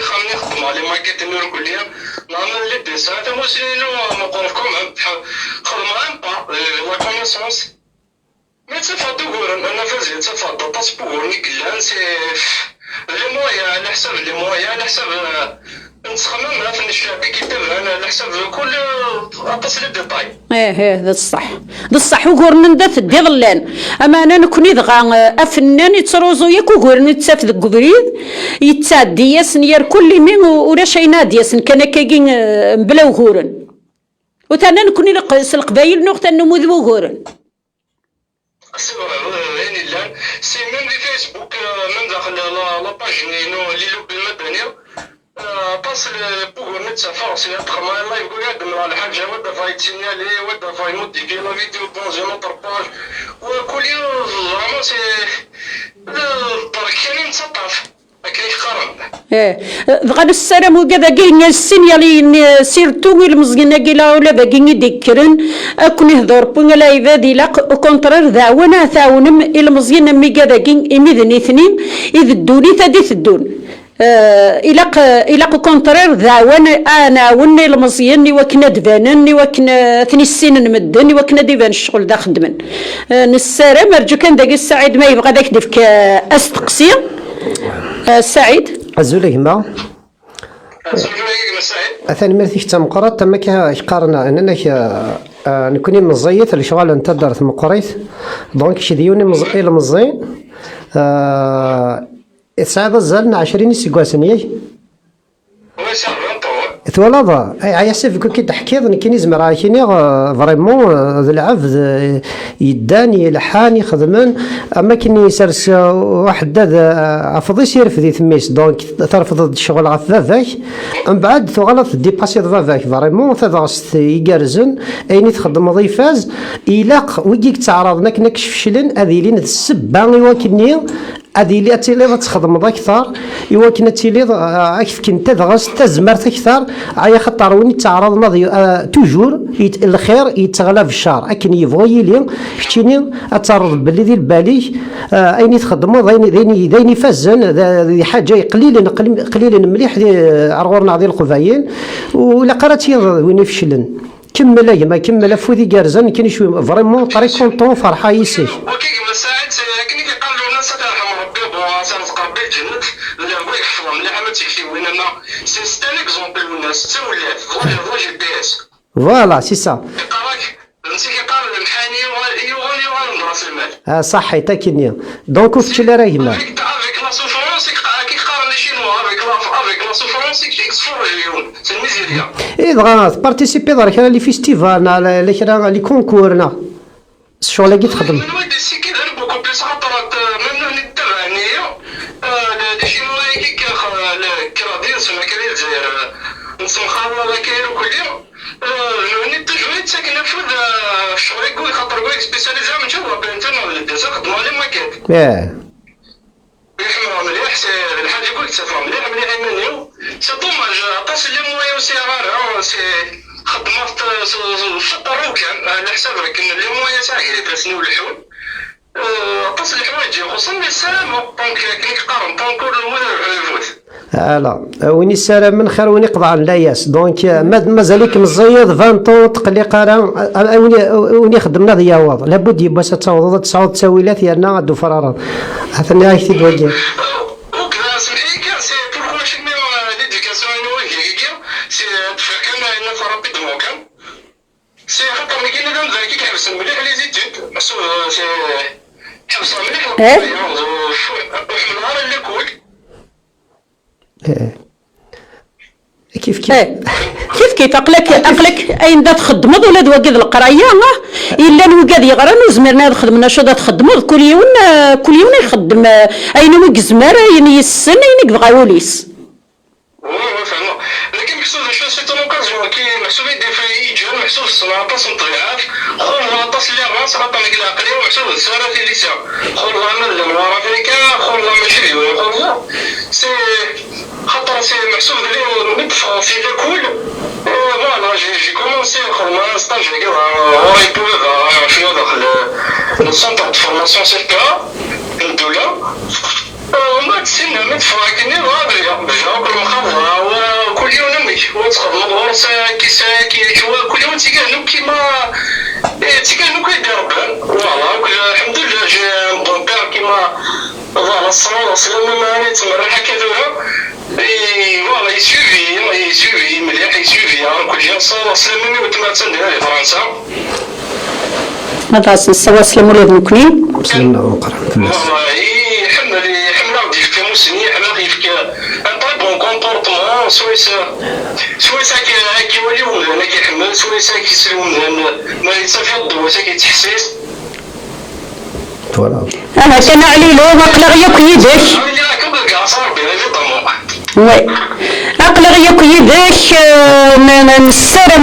D: خامن يخدم على ماكيت نور كليا نعمل لي ديسان تا موسينو نقولكم خدمه با لا كونيسونس مي تفادو غورن انا فازيا تفادو باسبور نيكلان سي لي مويا على حساب لي مويا على حساب نتخمم في الشعبي كيتابع انا على حساب كل اتصل الديتاي.
B: ايه ذا الصح ذا الصح وقورن ندات دي ظلان اما انا نكوني دغا افنان يتروزو ياك وقورن يتساف ذك بريد يتسادي ياسن يار كل مين ولا شي نادي ياسن كان كاين بلا وقورن وتانا نكوني نقص القبايل نوقت نموذ وقورن.
D: يعني الان سي ميم في فيسبوك من داخل لا باج نو اللي لو بالمدني باص بوغ نتسافر سي تخمم الله يقول يقدم على الحاجه ودا فاي تسينالي ودا فاي موديفي لا فيديو بون زي نوتر باج وكل يوم فريمون سي الطريق كاين مسطف كاين خرب.
B: دغا السلام وكذا كاين السينيالي سيرتو المزقنا كيلا ولا باقيين يذكرن اكون يهضر بون لا يفادي لا كونترير ذاونا ثاونم المزيان مي كذا كاين اميدني اثنين اذ الدوني ثدي ثدون إلاق كونترير ذاون انا وني المزيان وكنا دبانن وكنا ثني السين نمدن وكنا ديبان الشغل دا خدمن نسارم ارجو كان داك السعيد ما يبغى داك ديفك استقسي سعيد
A: أزولي ما أثاني مرتيك تمقرات تما كيقارنا أننا نكوني مزيت الشغل أنت دارت مقريت دونك شديوني مزيل مزي إتصعب الزلنا 20 سيكواسنية ثوالضا عياسف كي تحكي كي نزمر عايشيني فريمون ذا العبد يداني لحاني خدمن اما كي يسرس واحد عفض يسير في ذي ثميس دونك ترفض الشغل غا فافاك من بعد تغلط ديباسي فافاك فريمون تدغس يقرزن ايني تخدم ضيفاز إلاق ويجيك تعرض نكشف شلن هذه لين السبه وكني هذه اللي تيلي تخدم اكثر يمكن تيلي كيف كنت دغس تزمرت اكثر عيا خطر وين تعرضنا توجور الخير يتغلى في الشر اكن يبغي لي كتيني اتعرض باللي ذي البالي ايني تخدموا ذيني فزن ذي حاجه قليلا مليح عرغورنا ذي القبايل ولا قراتي وين يفشلن كمل ما كمل فودي كارزان كاين شويه فريمون طريق كونطون فرحه يسي فوالا سي سا صح حيت كاين دونك وفت اللي راه يما اي دغا بارتيسيبي درك لي فيستيفال على كرا لي كونكورنا الشغل اللي تخدم
D: يحمر مليح سي الحاجه قلت تفهم مليح مليح يمنيو سي دوماج عطاس لي مويا وسي غار سي خدمات شطرو كان على حساب لكن لي مويا تاعي تسنيو الحول عطاس الحوايج خصوصا السلامه دونك كي قارن طونكور المدرب يفوت
A: لا وين السلام من خير وين يقضى على اللاياس دونك مازالك مزيد 20 طون تقلي قرا وين خدمنا ضياوض لابد يبقى تعوض تصاوض تساويلات يالنا غدو فرارا حتى انا كي توجه
D: وكذا سمحي كان سي بور واش مي ليديكاسيون نوي سي فكان ان فرابيدمون كان سي خاطر كاين هذا ذاك كيحبس مليح لي زيتود مقصود حبس مليح
B: إيه؟
D: وحنا نهار اللي كول
A: كيف
B: كيف أقلك أين دا تخدمض ولا دوقد القراية إلا الوقاد يغران وزمرنا نخدم نشاط تخدمض كل يوم يخدم أين ويك زمر أين يسن أين يبغى وليس.
D: فهمنا لكن محسوب شو سيت لوكازيون كي محسوب يدير في يجون محسوب الصناعة مطبيعات خول العطاس اللي راس غطا لك العقلية ومحسوب السارة في ليسا خول العمل الموارا فيكا خول ماشي خول سي خاطر سي محسوب اللي ندفع في الكل فوالا جي كومونسي خول ما ستاج وراي بوغ شنو داخل السونتر دو فورماسيون سي كا الدولة وما تسنى مدفع كني غابية بجاوب المخابرة وكل يوم نمي وتخدم الغرس كي كل يوم تيقانو كيما تيقانو كيدير ربان فوالا الحمد لله جا بون بير كيما فوالا الصلاة والسلام ماني تمرح كذا فوالا يسوفي مليح يسوفي كل شيء الصلاة والسلام وتما تندير في فرنسا
B: هذا الصلاة والسلام ولاد مكنين
A: مسلمنا ونقرأ في الناس
D: حمل عاود يفكا موسني حمل يفكا ان طري بون كومبورتمون سويسا كيولي ومدانا كيحمل سويسا كيسري ومدانا ما يتصافي الضوء كيتحسس
A: فوالا
B: أنا كان عليلو أقلق ياك يدك
D: اللي راك بلقى صار بين لي ضمو
B: وي أقلق ياك يدك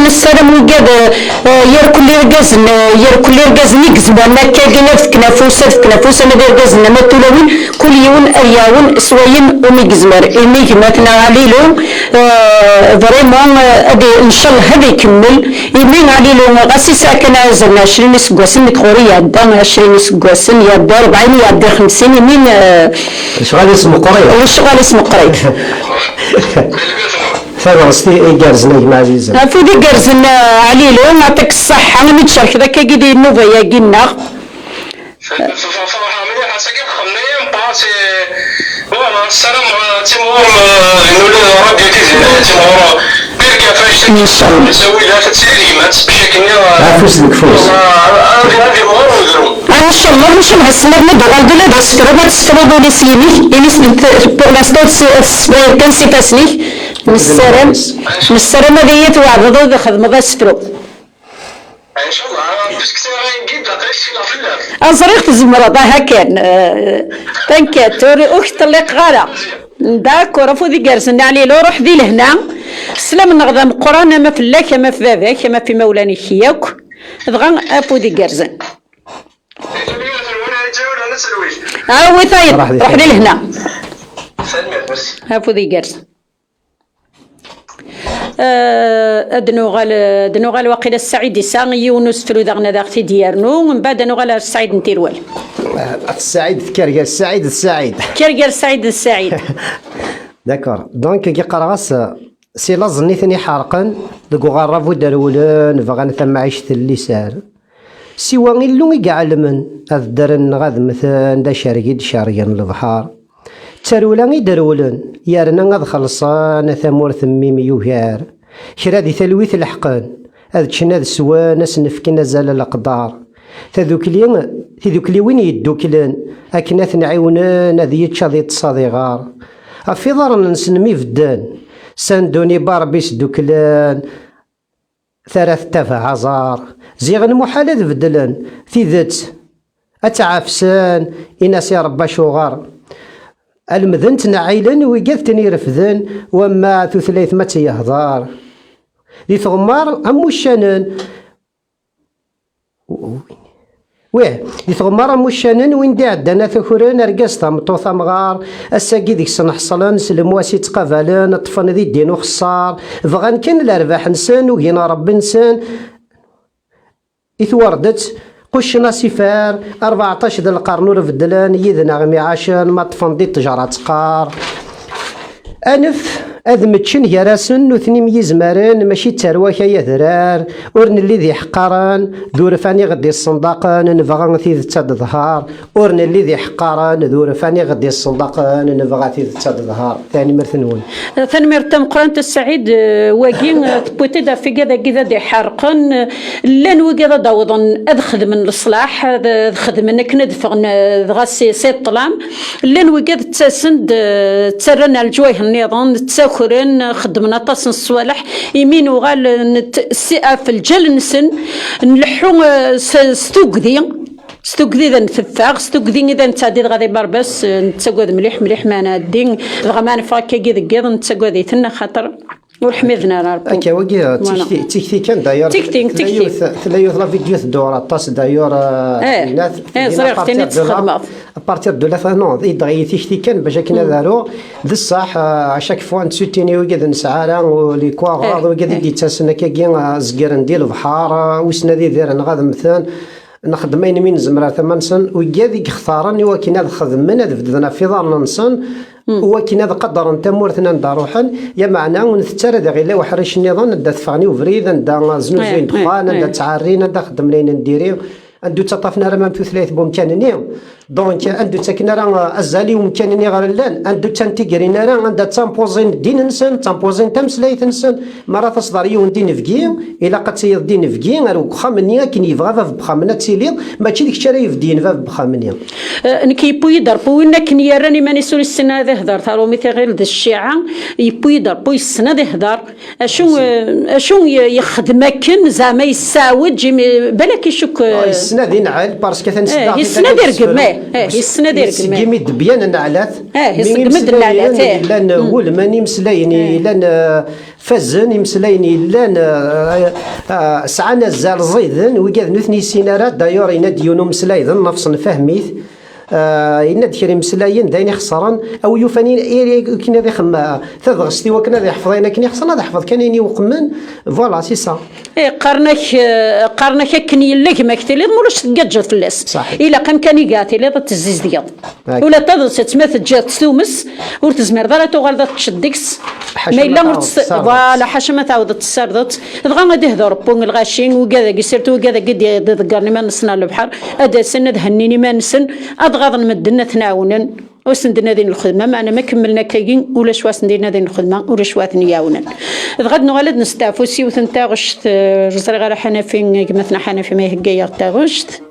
B: نسرم وقاد يركل لي رقازن يكزبا ما كاقنا في كنافوسة ما دير رقازنا ما تولوين كل يوم أياون سوين وميكزمر ماتنا عليلو فريمون إن شاء الله هذا يكمل يمين عليلو غاسي ساكن عزلنا 20 سكواسن متخوري يعدا 20 سكواسن يعدا 40 يعدا 50 يمين
A: شغال اسمه قريب
B: الشغال اسمه قريب
A: فرنسي يقرزنا جماعة عزيزة
B: فودي قرزنا عليلو نعطيك الصحة أنا متشارك ذاك كيدي النوفا يا جينا
D: صراحة مليحة ساكن خميم باسي فوالا السلام تيمور نولي ربي تيمور بيركا فاش
B: إن شاء الله
D: نسوي لها تسليمات بشكل
A: عفوس لك فوز
D: هذه مور ودرو
B: إن شاء الله مش نحسنا بندوغال دولا دا سفرو ما تسفرو دولي سيني إنيس بور لاستو تسفير كان سيفاسني نسرم هذه يتوعد ضد خدمة دا سفرو
D: ان شاء الله بس كثير غنجيب لك الشيء في اللعب
B: أزريق زمرة هكان تنكاتوري أخت اللي قارة داكور فودي قرزنا عليه لو روح ذي لهنا سلام نغضم قرآن ما في الله كما في بابك كما في مولاني خياك دغا أفودي قرزن هاوي طيب روح ذي لهنا أفودي قرزن دنوغال واقيلا السعيد يسان يونس فرو داغنا داغتي ديالنو من بعد دنوغال السعيد نتيروال
A: السعيد كرجال السعيد
B: كرجال السعيد
A: داكور دونك كي قراص سي لازني ثاني حارقا دكو غرافو دارولن فغان ثم عيشة اللسان سوا غيلو يقعلمن هذا درن غاد مثلا دا شاريان البحار تارولا يدرولن يارنا غاد خلصان ثمور ثميم يوهار شرادي ثلويث الحقان هذا تشناد سوان نفكنا زال الأقدار تذوكلي وين يدوكلن أكناث نعيونان هذه يتشاذي تصادغار في ضرن نسنمي فدان ساندوني باربيس دوكلان ثلاث تفع عزار زيغن محالة بدلن في ذات أتعافسان إناس يا ربا شغار المذنت نعيلن ويقذتني رفذن وما ثلاث متى يهضار دي ثغمار أموشانن ويه دي ثغمار أموشانن وين دي عدنا ثكورين أرقصتا مطوثا مغار الساقي ديك سنحصلن سلمواسي تقابلن الطفن ذي الدين وخصار فغان كان الأرباح نسان وهنا ربي نسان إثوردت قشنا سفار 14 ذا القرنور فدلان يذنا غمي عاشن ما طفن دي التجارة تقار أنف أذ متشن يراسن وثني ميزمارن ماشي تروى كيا ذرار ورن اللي ذي حقارن دور فاني غدي الصنداقن نبغى ثيذ تاد ظهار ورن اللي ذي حقارن دور فاني غدي الصنداقن نبغى ثيذ تاد ظهار ثاني مرثنون
B: ثاني مرتم قرانت السعيد واقين بوتيدا في كذا كذا دي حرقن لان وكذا داوضن ادخل من الصلاح ادخل من كندفغن غاسي سيت طلام لان وكذا تسند تسرنا الجويه النظام تساخرن خدمنا طاس الصوالح يمين وغال في الجل نسن نلحو ستوكذي ذا نثفاغ ستوكذي إذا نتعدي غادي بربس نتساقوذ مليح ما نادين الغمان فاكا كذا نتساقوذي ثنا خاطر وحمدنا ربي
A: اكا وكي تيكتي كان داير
B: تيكتي
A: ثلاث لا فيديو دور طاس داير
B: صريح تاني تخدم
A: ابارتير دو لا نو يدغي تيكتي كان باش كنا دارو ذ الصح اشاك فوا نسوتيني وكذا نسعى ولي كواغ وكذا دي تاسنا كي زكير ندير البحار وسنا دير نغاد مثلا نخدمين من زمرة ثمانسن ويجاذيك اختارني وكي هذا خدم من هذا بدنا في دار ننسن وكي هذا قدر انت مورثنا نداروحن يا معنا ونثتر هذا غير وحرش النظام ندا تفعني وفريد ندا زنوزين بخان ندا تعارين ندا خدم لينا نديري عندو تطفنا راه ما ثلاث بامكانني دونك عندو تكنا راه الزالي ومكانني غير اللان عندو تنتيغرينا راه عندها تامبوزين دين نسن تامبوزين تمسلايت نسن مرات تصدر يون دين فكي الا قد تيض دين فكي راه خامنيا كي يبغى فاف بخامنا تيليض ماشي ديك الشيء راه يفدين فاف بخامنيا
B: نكيبو يضربو انك يراني ماني سوري السنه هذا هضر تاع مثل غير ذا الشيعه يبو يضربو السنه هذا هضر اشو يخدمك زعما يساود بالك يشك
A: السنه دي نعال باسكو تنسدا
B: السنه دير قماه السنه دير قماه
A: كيمي دبيان نعلات
B: يسقمد النعلات
A: لان نقول ماني مسلايني لان فزن يمسلايني لان سعنا الزال زيدن وكاد نثني سينارات دايور يناديونو مسلايدن نفس نفهميث يناد كريم مسلاين داين خسران او يوفاني كنا ذي خما تضغستي وكنا ذي حفظينا كني خسرنا ذي حفظ كان يني وقمن فوالا سي سا قرنك كني لك مكتلي مولاش تقجر في اللاس الا كان يقاتي لا تزيز ديال ولا تضغط تمثل جات تومس ورتزمر دار تغال تشدكس ما الا فوالا حاشا ما تعاود تسردت دغا غادي يهضر بون الغاشين وكذا كيسيرتو وكذا قد يذكرني ما نسنا البحر هذا سند هنيني ما نسن غاض نمدنا تناونا وسندنا ذين الخدمه معنا ما كملنا كاين ولا شوا سندنا ذين الخدمه ولا شوا ثنياونا غاد نغلد نستعفو سيوث نتا غشت جزر غير حنفي مثلا حنفي ما يهكايا تا غشت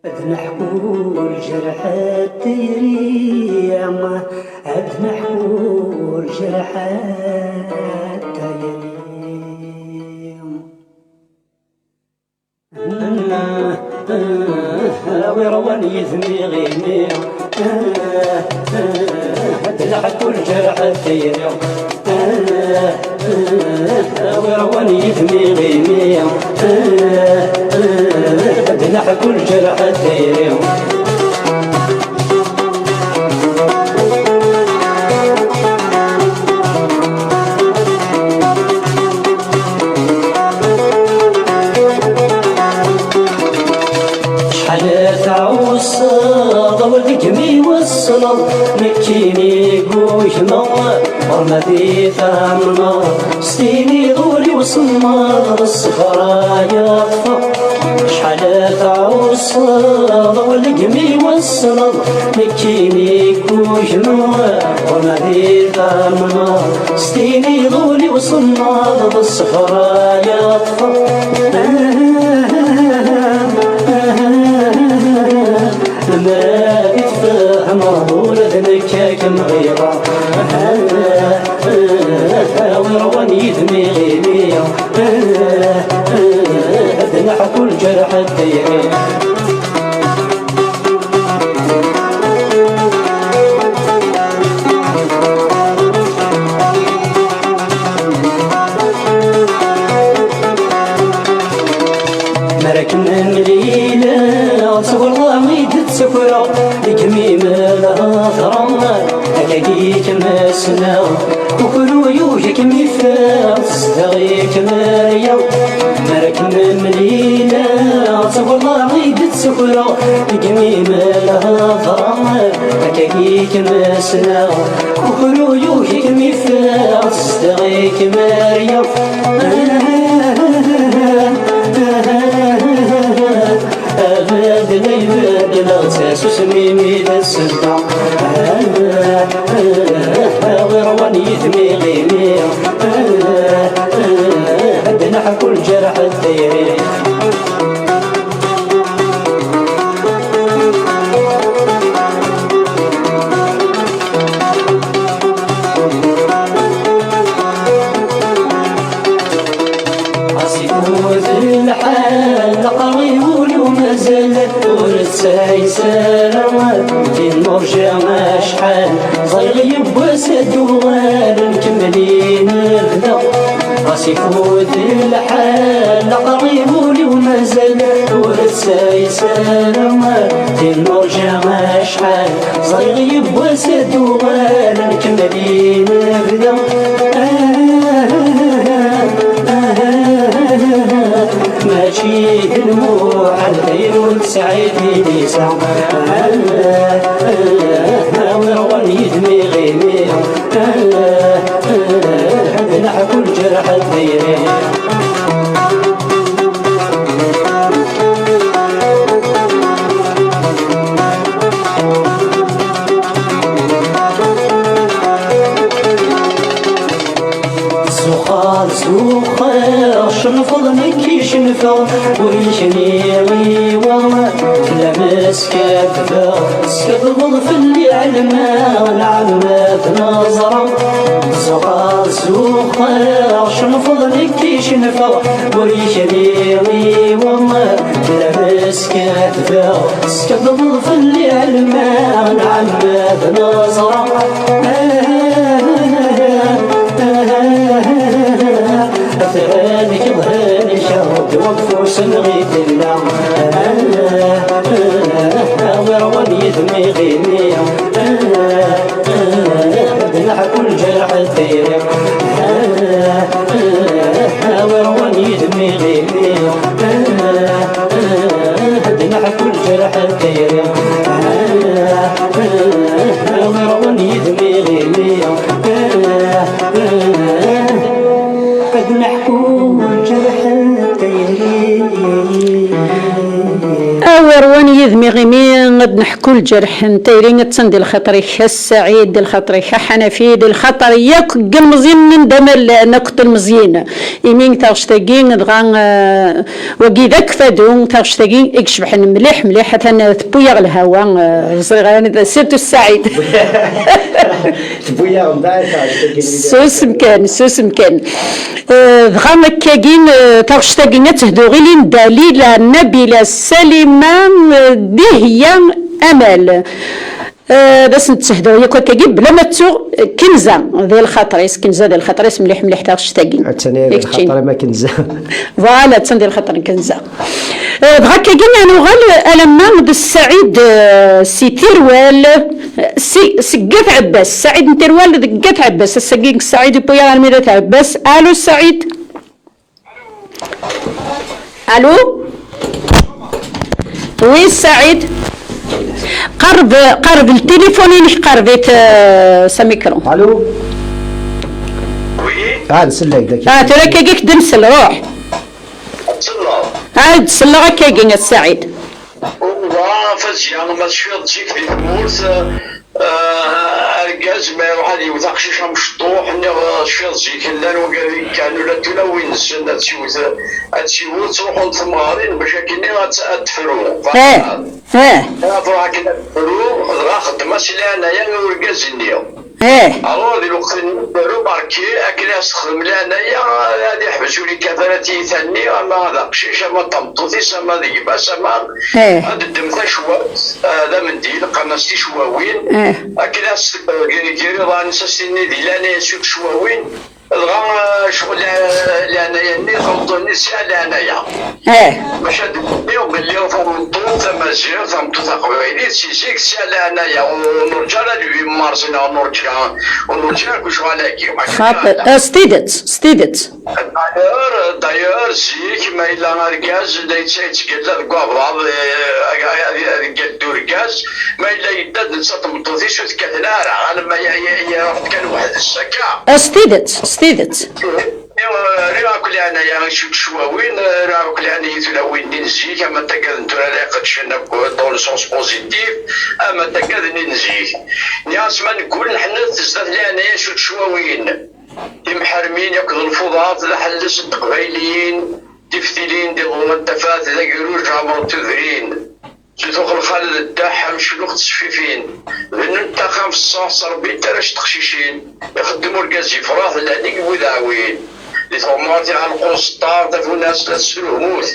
F: أدنحكو الجرحات تيري أدنحكو الجرحات تيري ويرواني يثني غيمي أدنحكو الجرحات تيري ويرواني يثني غيمي أدنحكو الجرحات تيري ولدكمي والصلاة مكيني قوشنا ورمدي ثامنا ستيني ظولي وصمار الصخرايا شحال تعوص ولدكمي والصلاة مكيني قوشنا ورمدي ثامنا ستيني ظولي وصمار الصخرايا ما يتفهم ولدنك كم غيرا ويرواني يدمي غيمي أدنحكو الجرح الديري كاكي كما السنا وكلو يوجك ميفاق صدغيك ماريا مارك مملينا صبر الله غيد تسكرا قميم لها ضرام كاكي كما السنا وكلو يوجك ميفاق صدغيك ماريا أبدا يبدل تاسوس ميمي السلطة غيروان يثمي غيمي عندنا حكل جرح الثيري في المرجع مشحال صيغي بوسد وغال مكملين بدا راسي فوت الحال قريب لي ومازال ورساي سلام في المرجع مشحال صيغي بوسد وغال مكملين بدا ماشي دموع الخير سعيد ليسا وروان يدمي غيمي عندنا حكل جرح الخير سوخر شنفض مكي شنفا ويشنيغي وما لمس كفا سكبض في اللي علما العمات نظرا سوخر شنفض مكي شنفا ويشنيغي وما لمس كفا سكبض في اللي علما العمات نظرا ثانك ظهري شرد وقفو سنغيت الله وروان يدمي غيمي بدنا كل جرح الثير وروان يدمي غيمي بدنا كل جرح الثير وروان يدمي غيمي قد نحكو جرح التيري
B: أوروان يذمي غيمين غد نحكو الجرح نتيرين تسندي الخطري السعيد دي الخطري حنفي دي الخطري ياك المزيان من دمل نكت المزيان يمين تاغشتاقين دغان وكي ذاك فادو تاغشتاقين اكشبح مليح مليح حتى تبويا الهوا صغيران سيرتو السعيد
A: تبويا
B: سوس مكان دغان مكاكين تاغشتاقين تهدو غيلين دليل نبيلة سليمة دي هي أمل بس نتشهدوا ياك كيجيب بلا ما تسوق كنزه ديال الخطريس كنزه ديال الخطريس مليح مليح تاغشتاقين
A: الثاني الخطر ما كنزه
B: فوالا تسن ديال الخطر كنزه بغا كاين انا غال لما بالسعيد سي تيروال سي سقات عباس سعيد تيروال دقات عباس السقيق السعيد بويا الميدات عباس الو سعيد الو وي سعيد قرب التليفون ليش قربت سميكرو
A: الو
D: وي
A: نسلك داك
B: ترى كيك دمسل روح
D: تسلى
B: تسلى كاين السعيد
D: فاش ما شويه تجيك في الموت الرجاج ما يروح عليه وثاق شي مشطوح شويه تجيك لان وقال كانوا لا تلوين الجنه تشوت تروحوا للمغارين باش كاينين غتفروا فراك تفروا راه خدمه سي انايا الرجاج النيو الو ديال الوقت نديرو بركي اكل استخدم لي انايا غادي يحبسوا لي كثرتي ثاني ما داكشي ما طمطوطيش ما ديباس ما هاد الدم تاع شوات هذا منديل قناصتي شواوين اكل كيري راني ساسيني ديالاني سوق شواوين الغا شغل لانايا ني غوضوني سي لانايا باش هادي وباللي فمطوط تمازيغ فمطوط قبايلي سيزيك سي لانايا ونرجع لوي مارسنا ونرجع كل شغلاكي
B: خاطر ستيدت
D: داير زيك ما الا ركاز لا يتقال كوافراب قال ركاز ما الا يداد نصط مطوطي شو تكلنا انا ما كان واحد السكا
B: ستيدت
D: راه كل انايا شواوين راه كل انايا تلاوين نزيك اما تكاد انت علاقه شنا دون سونس بوزيتيف اما تكاد نزيك ناس ما نقول نحن تزداد لانايا شواوين محرمين ياكل الفضات لحلس القبايليين تفتيلين ديال المنتفات ذا قروج عمرو تذرين تدخل خالد الداحم شلوخ تصفيفين لأن التقام في الصاص ربي تراش تخشيشين يخدموا الكازي فراث لهذيك وذاوين اللي ثمارتي على القسطار تفو الناس لا تسلو موت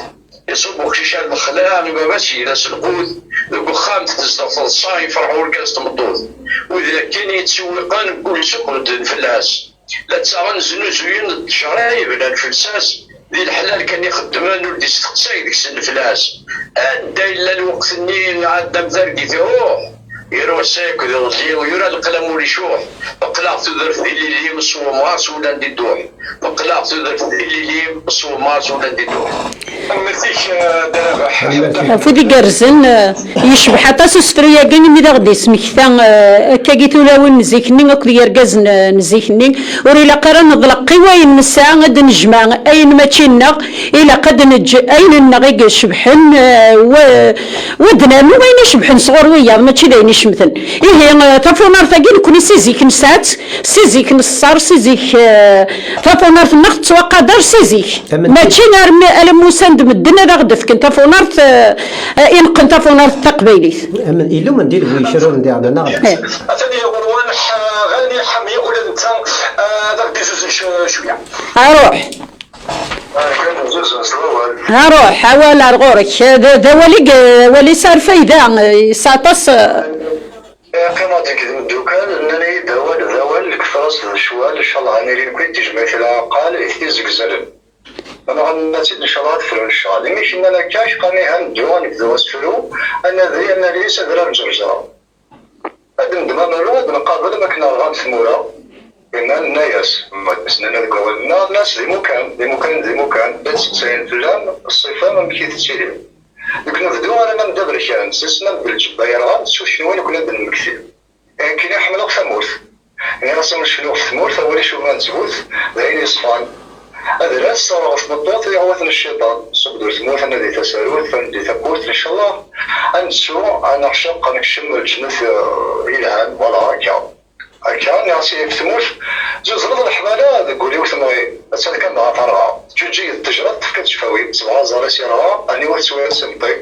D: يصبوا خشيشان الخلاع ما ماشي لا سلقوت ذوك خام تتزدف الصاي يفرحوا الكاز تمطوط وإذا كان يتسوقان كل سقط الفلاس لا تساغن زنوزوين الشرايب لا الفلساس ذي الحلال كان يخدمان ولدي استقصاي ديك السن فلاس أدى إلا الوقت النين عاد مزرقي تروح يروح ساكو ذي الغزي ويرى القلم ولي شوح فقلاق تذر في ذي اللي مصو مارس ولا ندي دوح فقلاق تذر في ذي اللي مصو مارس ولا ندي دوح مرتيك درابح
B: فودي قرزن يشبح حتى سوستريا كان ميدا غدي سمكتا كاكيتو لاون نزيكني اكو يركاز نزيكني وريلا قرا نضلق قواين من الساعه غد نجمع اين ما تشينا الى قد نج اين النغيق شبحن ودنا مو وين يشبحن صغور ويا ماشي داين يشمثن ايه تافونار ثقيل كوني سيزيك نسات سيزيك نصار سيزيك تافونار النخت سوا قدر سيزيك ماشي نار المساند مدنا هذا غدف كنت تافونار ينقن تافونار التقبيلي
A: اما إلو ما ندير ويشرو ندير عندنا
D: أتاني غروان غالي حمي ولا أنت داك ديزوز شوية
B: أروح هروح حوال أرغورك ذا ولي صار فايدة ساطس
D: قيمتك الدكان انني دوال الكفراس الشوال ان شاء الله اني كنت تجمع في العقال يتزق زلم انا غنمثل ان شاء الله تفرو الشغل مش ان انا كاش قاني هندوان كذا واسفلو ان ذي ان ليس درا مزرزره هذا ندم مرود نقابل ما كنا غاد ثموره قلنا الناس ما تسنى نقول الناس ذي مكان بس تسين فلان الصفه ما مشيت تسير لكن في دول انا مدبر كان سسنا بالجباير شو شنو وين كنا بالمكثير يعني كنا يحملوا ثموث يعني اصلا شنو ثموث اول شو ما نزبوث ذاين يصفان هذا لا صار في الطوط يعوثنا الشيطان صبدوا ثموث انا ذي تسالوث فندي ثبوت ان شاء الله انسو انا عشق نكشم الجنة الهان ولا كان يعصي ثموث جوز رضا الحمالة يقولي وثموي بس هذا كان مع فرعا جوجي التجرد كتشفاوي صباح زارة سيرها أني وثوي سمطي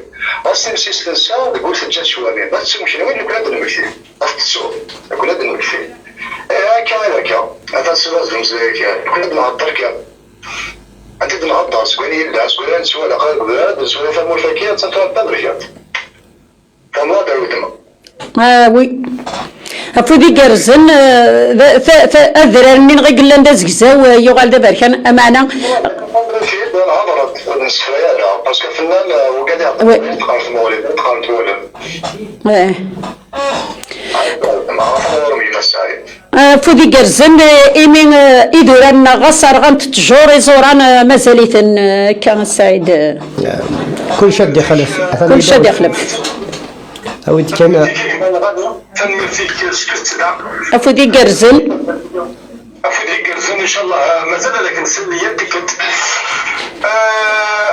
D: أصلا مسيس الإنسان يقول ثجات شوامين بس تسمى شنو وين يكون هذا المكثير أفتسو يكون هذا المكثير كان هذاك هذا سلاز مزيك يكون هذا معطر كان أنت معطر سكوني لا سكوني نسوي على قلب بلاد نسوي ثمو الفكية تنتظر التدريجات فما دعوتنا
B: وي فودي قرزن أذرر من غير قلنا نداز كزاو يغال دابا كان أمانة
D: هضرت النصفية باسكو فنان وقاعد يعطي تقارن في مولد تقارن تولد
B: فودي قرزن إيمين إدوران غصر غنت تجوري زوران مازاليتن كان سعيد
A: كل شد يخلف
B: كل شد يخلف
A: أود كان
B: أفودي قرزن
D: ان شاء الله مازال لك نسلي يدك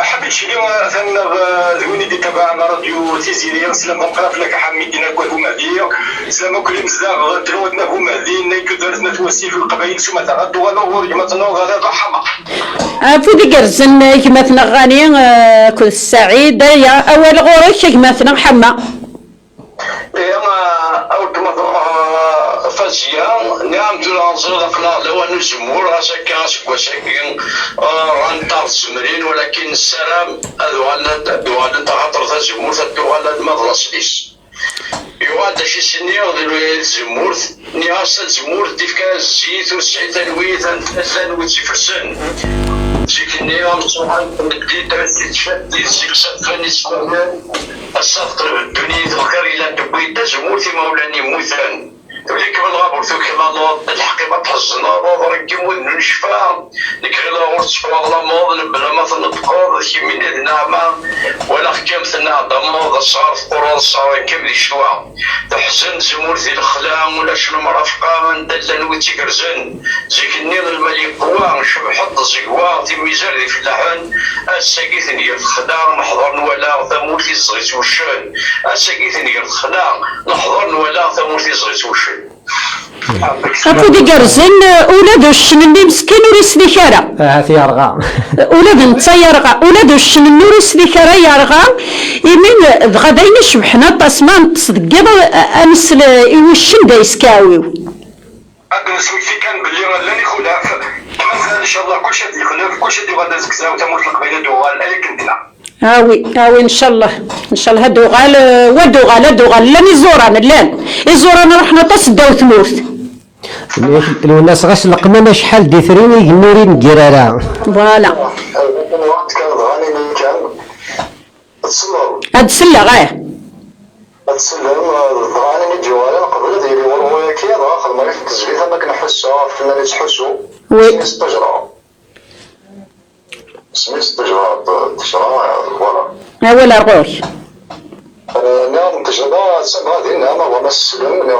D: حبيت شي مثلا زويني دي تبعنا راديو تيزيريا سلام قراف لك حميدنا كو مهديه سلام كل مزاغ ترودنا هو مهدي نيك درتنا توسي في القبائل ثم تغدوا ولا هو جمعتنا غدا رحمه
B: فودي قرزن كمثنا غاني كل سعيد يا اول غورك كمثنا حما
D: أول كما فازيا نعم تلانزر دقنا لو نزمور هسكا سكوسكين رانطار السمرين ولكن السلام أدوالد تغطر تزمور تدوالد مدرس ليس يوغال داشي سني غدلو الزمورت نياسا الزمورت ديف كان الزيت وسعيد الويت الويت سفرسن زيكني يوم سبحان بديت عسيت شدي سيكسات فاني سبحان السفر الدنيا تغير الى دبيت زمورتي مولاني موثان وليك بالغابر ثوك الله الحقيقة تحزنا ضرقي مود نشفى لك غير غورت شفا الله موض بلا مثل نبقى ذكي من النعمة ولا حكمت النعمة الصار في قرون الصار كم ذي شوا تحسن زمور ذي الخلام ولا شنو مرافقة من دلن وتكرزن زيك النيل الملك قوام شبه حط زيقوا في ميزان ذي في اللحن الساقيثني الخدام نحضر ولا ثمور في الزغيت والشن الساقيثني الخدام نحضر ولا ثمور في الزغيت والشن
B: أكو دي قرزن أولاد الشنن مسكين ورسلي كارا
A: هاتي يرغى
B: أولاد نتا يرغى أولاد الشنن ورسلي كارا يرغى يمين غداين شبحنا طاسمان تصدقيض أمس يوشن دا يسكاويو
D: أجلس ويكي كان بلي غلاني خلاف مثلا إن شاء الله كل شيء يخلف كل شيء غدا زكزا وتموت القبيلة دوغال أليك انتنا
B: آوي إن شاء الله دوغال لاني زوران لان الزوران رحنا تصدى وتموت
A: الناس غاس القمامة شحال ديثرين يجنورين قرارا
B: فوالا
D: الوقت كان ضغاني من كان تصلوا
B: هاد السلة غاية
D: تسلم ضغاني من جوالا قبل ديري ورويا كي ضاخل مريض في التزبيث ما كنحسها في اللي تحسوا
B: وي
D: سميت التجربة
B: ولا رغوش
D: نعم التجربة تسمى هذه النعمة وما السلم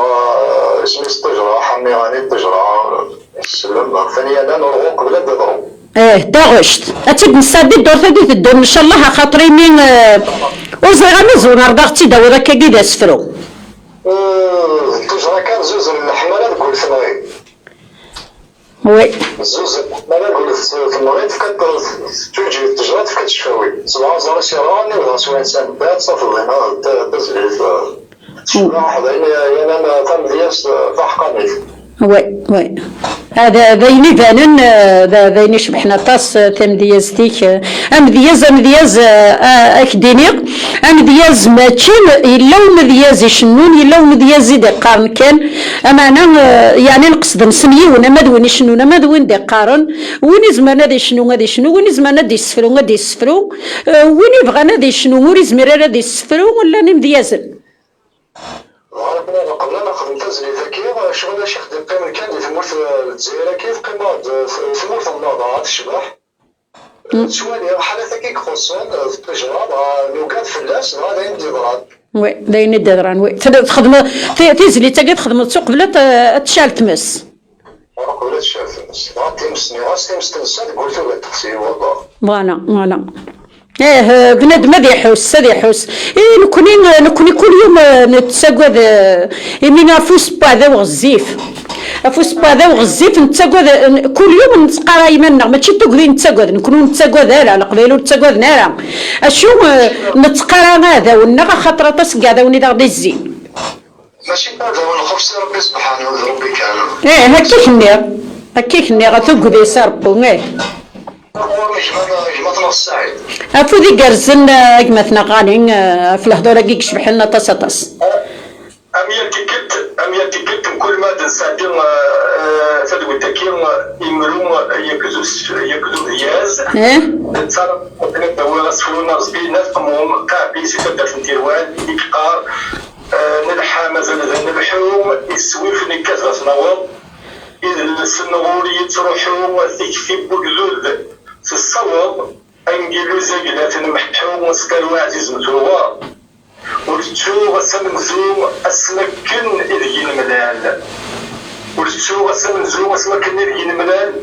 D: سميت التجربة حمي غاني التجربة السلم ثانيا أنا نرغو قبل الدضرو
B: تاغشت أتيد نسادي الدور تدي تدور إن شاء الله خاطري من وزغا مزون رضاغتي داو ذاك كيدا سفرو
D: التجربة كان زوز الحمالة تقول ثمغي
B: وي
D: زوز الحمالة تقول ثمغي توجي التجربة كتشفاوي صباح زار سيراني ولا سواء إنسان بات صافي هنا تزريف واحد أنا ثم دياس فحقاني
B: وي هذا ذيني بانن ذيني شبحنا طاس تمديازتيك امدياز اكديني امدياز ماتشين الا ومدياز يشنون الا ومدياز يدقارن كان امانا يعني نقصد نسميون مدوين يشنون مدوين دقارن وين زمان هذا يشنو وين زمان هذا يسفرو وين يبغى هذا يشنو وري زمير هذا يسفرو ولا مديازن
D: غالبا قبل ما خدمت تزريفة كيف شغل شي خدم قيمة كان في مورث الجزيرة كيف قيمة في مورث النهضة الشبح شوالي حالة كيك خصون في التجربة نوقات فلاس غادا يمدي ضراد
B: وي داين الدران وي تخدم تيزلي تا تخدم تسوق بلا تشال تمس
D: قبل تشال تمس تمسني تمس تنسى قلت له تخسي والله
B: فوالا بنادم هذا يحوس نكوني كل يوم نتساقد من افوس بعدا وغزيف نتساقد كل يوم نتقرا يمنا ماشي تقولي نتساقد نكونو نتساقد على قبيله نتساقد نارا اشو نتقرا هذا ونغا خاطر تسقى هذا وني غادي الزين
D: ماشي هذا ونخاف سي ربي سبحانه ربي كان
B: هكاك ني غتقعد يسربو أفو ذي قرزن أجمثنا غانين في الهضورة كيك شبح لنا طاس
D: أمير تكت كل ما تنسادين تدوي تكيم يمرو يكذو دياز تصار قلت دوا سفرونا رزبي نفقمهم قابي ستبدا في التيروان يكقار نلحى مازال نلحو يسوي في نكاز راس نواب إذا السنغوري يتروحو تكفي بقلود في الصواب انجلو زاقلات نمححو وسكالو عزيز متوار ورتشو غسمنزو اسمكن إذ ملال ورتشو غسمنزو اسمكن إذ ملال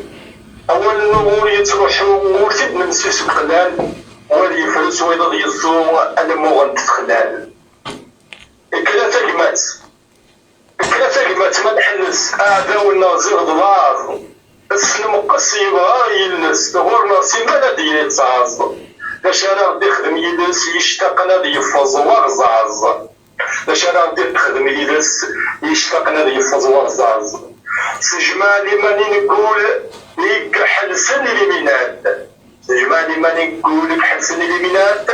D: أول نغور يتروحو ورتد من سيس الخلال ولي يفرس ويضغ يزو أنا موغن تتخلال إكلا تقمات ما نحلس أعداو النازغ ضلار السلم قصيبة يلس غورنا سيمانة ديال يتصاص لاش أنا غدي يخدم يلس يشتاقنا دي يفوز وغزاز لاش أنا غدي يخدم يلس يشتاقنا دي يفوز وغزاز سجمالي ماني نقول ليك حلسن اليمينات سجمالي ماني نقول لك حلسن اليمينات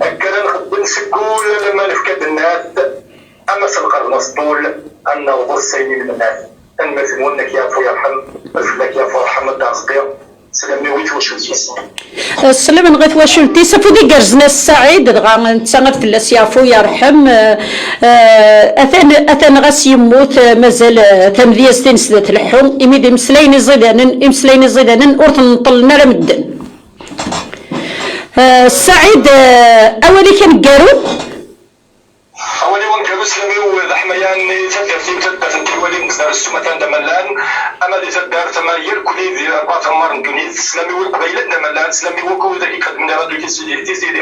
D: أكرا نخدم سكول لما نفكد النات اما سنقر نسطول انه ضسيني من الناس ان مثل ونك يعفو يرحم مثلك يعفو يرحم الدارزقيا سلامي ويت وشوتيس
B: السلام نغيث واشلتي سفودي قرزنا السعيد دغا نتسنغ فلاس يعفو يرحم اثان غاس يموت مازال تمذيستين سدات الحوم اميدي مسليني زيدانن ورث نطلنا لمدن السعيد اولي كان قارون
D: اولي وانكرو سلامي وذحميان تدار في تدار الولي مصدر السمتان دملان اما دي تدار تماير كلي دي 4 مار ندوني سلامي والقبيله دملان سلامي وكو ذاك كدمنا رادو تيزيدي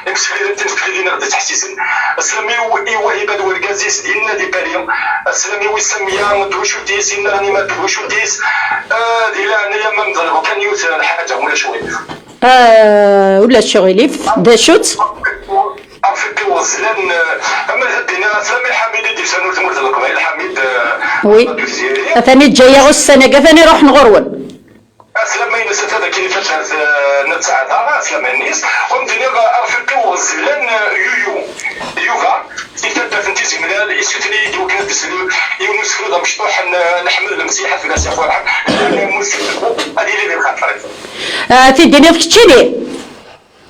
D: امسكلي تنسكلي نرد تحسيسن سلامي وهبه والكازيس ديالنا دي باليوم سلامي ويسميا مدوشو ديس انني ما دوشو ديس دي لا انا ما نضرب كان يوثر الحاجه ولا شويه
B: ولا شغليف داشوت
D: عرفتي وصلن اما هدينا سلامي الحميد دي سنو تمرت القبائل الحميد
B: وي ثاني جايه السنه ثاني روح نغرون
D: اسلامي نسيت هذا كيف فتحت نتساعدها اسلامي الناس ومديني عرفتي وصلن يوغا تبدا تنتيزي من الاسوتني دو كانت تسلو يونس فريضه مشطوح نحمل المسيحه في ناس فرحه هذه اللي بخاطري
B: تديني في كتشيني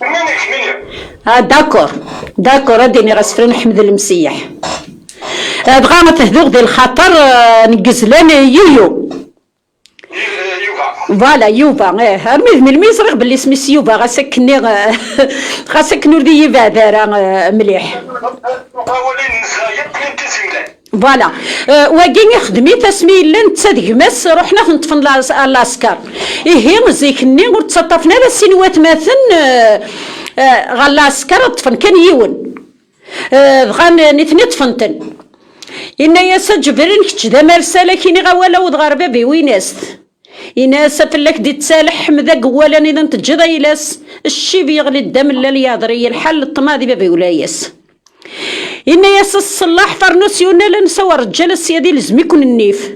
D: منك
B: داكور اديني غاسفرين نحمد المسيح بغا تهذوق ديال الخطر نقزلان يويو فوالا يوفا ميز راه باللي سميت يوفا غاسكني ردي بعدا مليح فوالا واكين خدمي تسمي لن تسدغمس رحنا نطفن لاسكار إيه زيكني ورتصطفنا للسنوات مثلا غلاسكار طفن كان يون غان نتني طفنتن إن ياسا جبرين كتشدا مرسالة كيني غوالا ودغاربا بويناست إناس فلك دي تسالح مذاق ولا إذا تجدا يلاس الشيب يغلي الدم اللي يضري الحل الطماضي بابي ولاياس إن ياس الصلاح فرنوسيونا لنسوا رجال السيادي لازم يكون النيف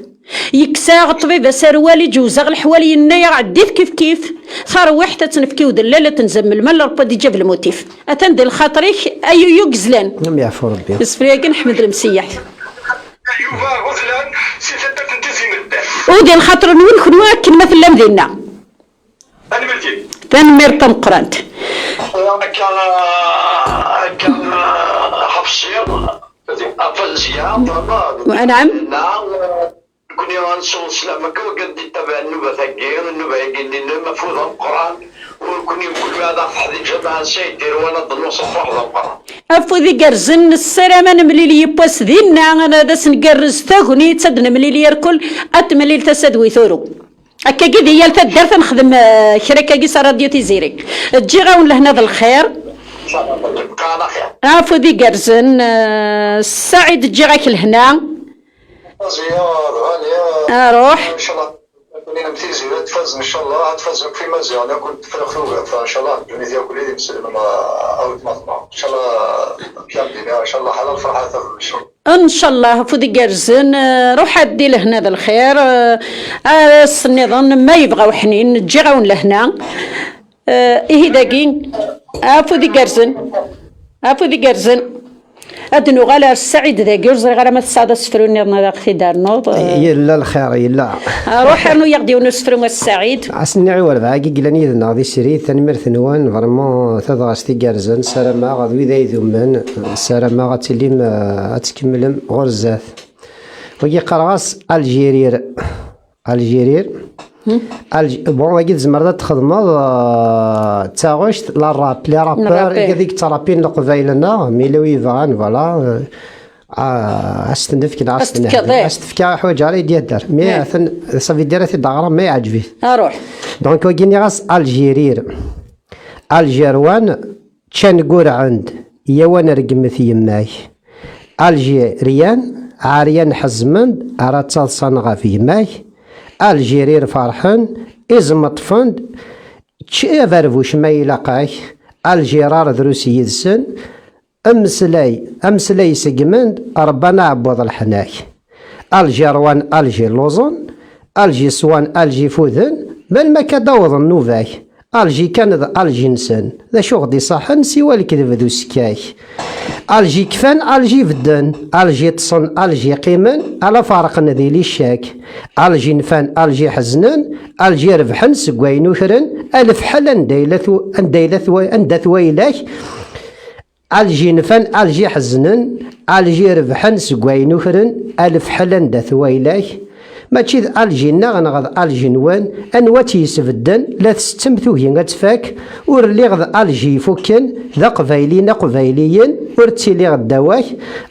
B: يكساغ الطبيب سروالي جوزاغ الحوالي النايا عديت كيف ثار حتى تنفكي ودلاله تنزم المال ربا دي جاب الموتيف اتندي الخاطريك ايو يوكزلان
A: نعم يعفو ربي
B: اسفريا نحمد المسيح
D: يوفا غزلان سيتتا تنتزي من الدار
B: ودي الخاطر نقول خدمه كلمه في اللمذينا
D: انا ملتي
B: تنمير تنقرانت
D: كان حفصير افزيا
B: نعم
D: كوني غنصوص سلامك وقد تبع النوبه ثقير النوبه يقول لنا المفروض القران وكوني كل هذا حديث جماعه سيدير وانا ضل صفح القران
B: افوذي قرزن السلامة نمليلي يبواس دينا انا داس نقرز تاغني تسد نمليلي يركل اتمليل تسد ويثورو هكا كي هي الفدار تنخدم شركه كيس راديو تيزيري تجي غاون لهنا ذا الخير افوذي قرزن السعيد تجي غاك لهنا اروح
D: ان شاء الله كوني نمتيزي تفاز ان شاء الله تفاز في مزيان انا كنت في الخروج فان شاء الله الدنيا ديال كل اللي مسلم او تمطمع ان شاء الله كاملين ان شاء الله حلال فرحه
B: ان شاء الله فودي قرزن روح ادي لهنا ذا الخير النظام ما يبغاو حنين تجي غاون لهنا ايه داكين افودي قرزن ادنو غالا السعيد ذا جوز غالا ما تسعد سفروني نا اختي دارنوض
A: يلا الخير يلا
B: روح انو يغديو نسفرو السعيد
A: عسني عوار باقي قلاني ذنا غادي سيري تنمير ثنوان فريمون تضغستي كارزن سلامة غادي ذا يذومن سلامة غاتليم غتكملم غرزات وكي قرغاس الجيرير بون واكيد زمرت تخدمض تاغشت لا راب لي رابور هذيك ترابين القبايلنا ميلوي فان فوالا استنفك استفكا حوايج على يدي الدار مي صافي ديرتي دغرا ما يعجبيه
B: اروح
A: دونك وكيني غاس الجيروان تشنقور عند يوان رقمت يماي الجيريان عاريان حزمند ارات صنغا في يماي الجيرير فرحان إزمطفند تشي فرفوش ما يلاقاي الجيرار دروسي يدسن أمسلاي سقمند ربنا عبوض الحناي الجيروان الجي لوزن الجي سوان الجي فوذن بل ما كدوض النوفاي الجي كان الجي نسن ذا شو غدي صحن سوى الكذب ذو سكاي الجي كفان الجي بدن الجي تصن الجي قيمن على فرق ذي لي الشاك الجي نفان الجي حزنن الجي ربحن سقوين وثرن الف حل اندث ويلاك الجي نفان الجي حزنن الجي ربحن سقوين وثرن الف حل اندث ويلاك ماشي الجينا غنغض الجنوان انواتي يسفدن لا تستمثو هي غتفاك ور لي غض الجي فكن ذا قبايليين قبايليين ور تيلي غداواك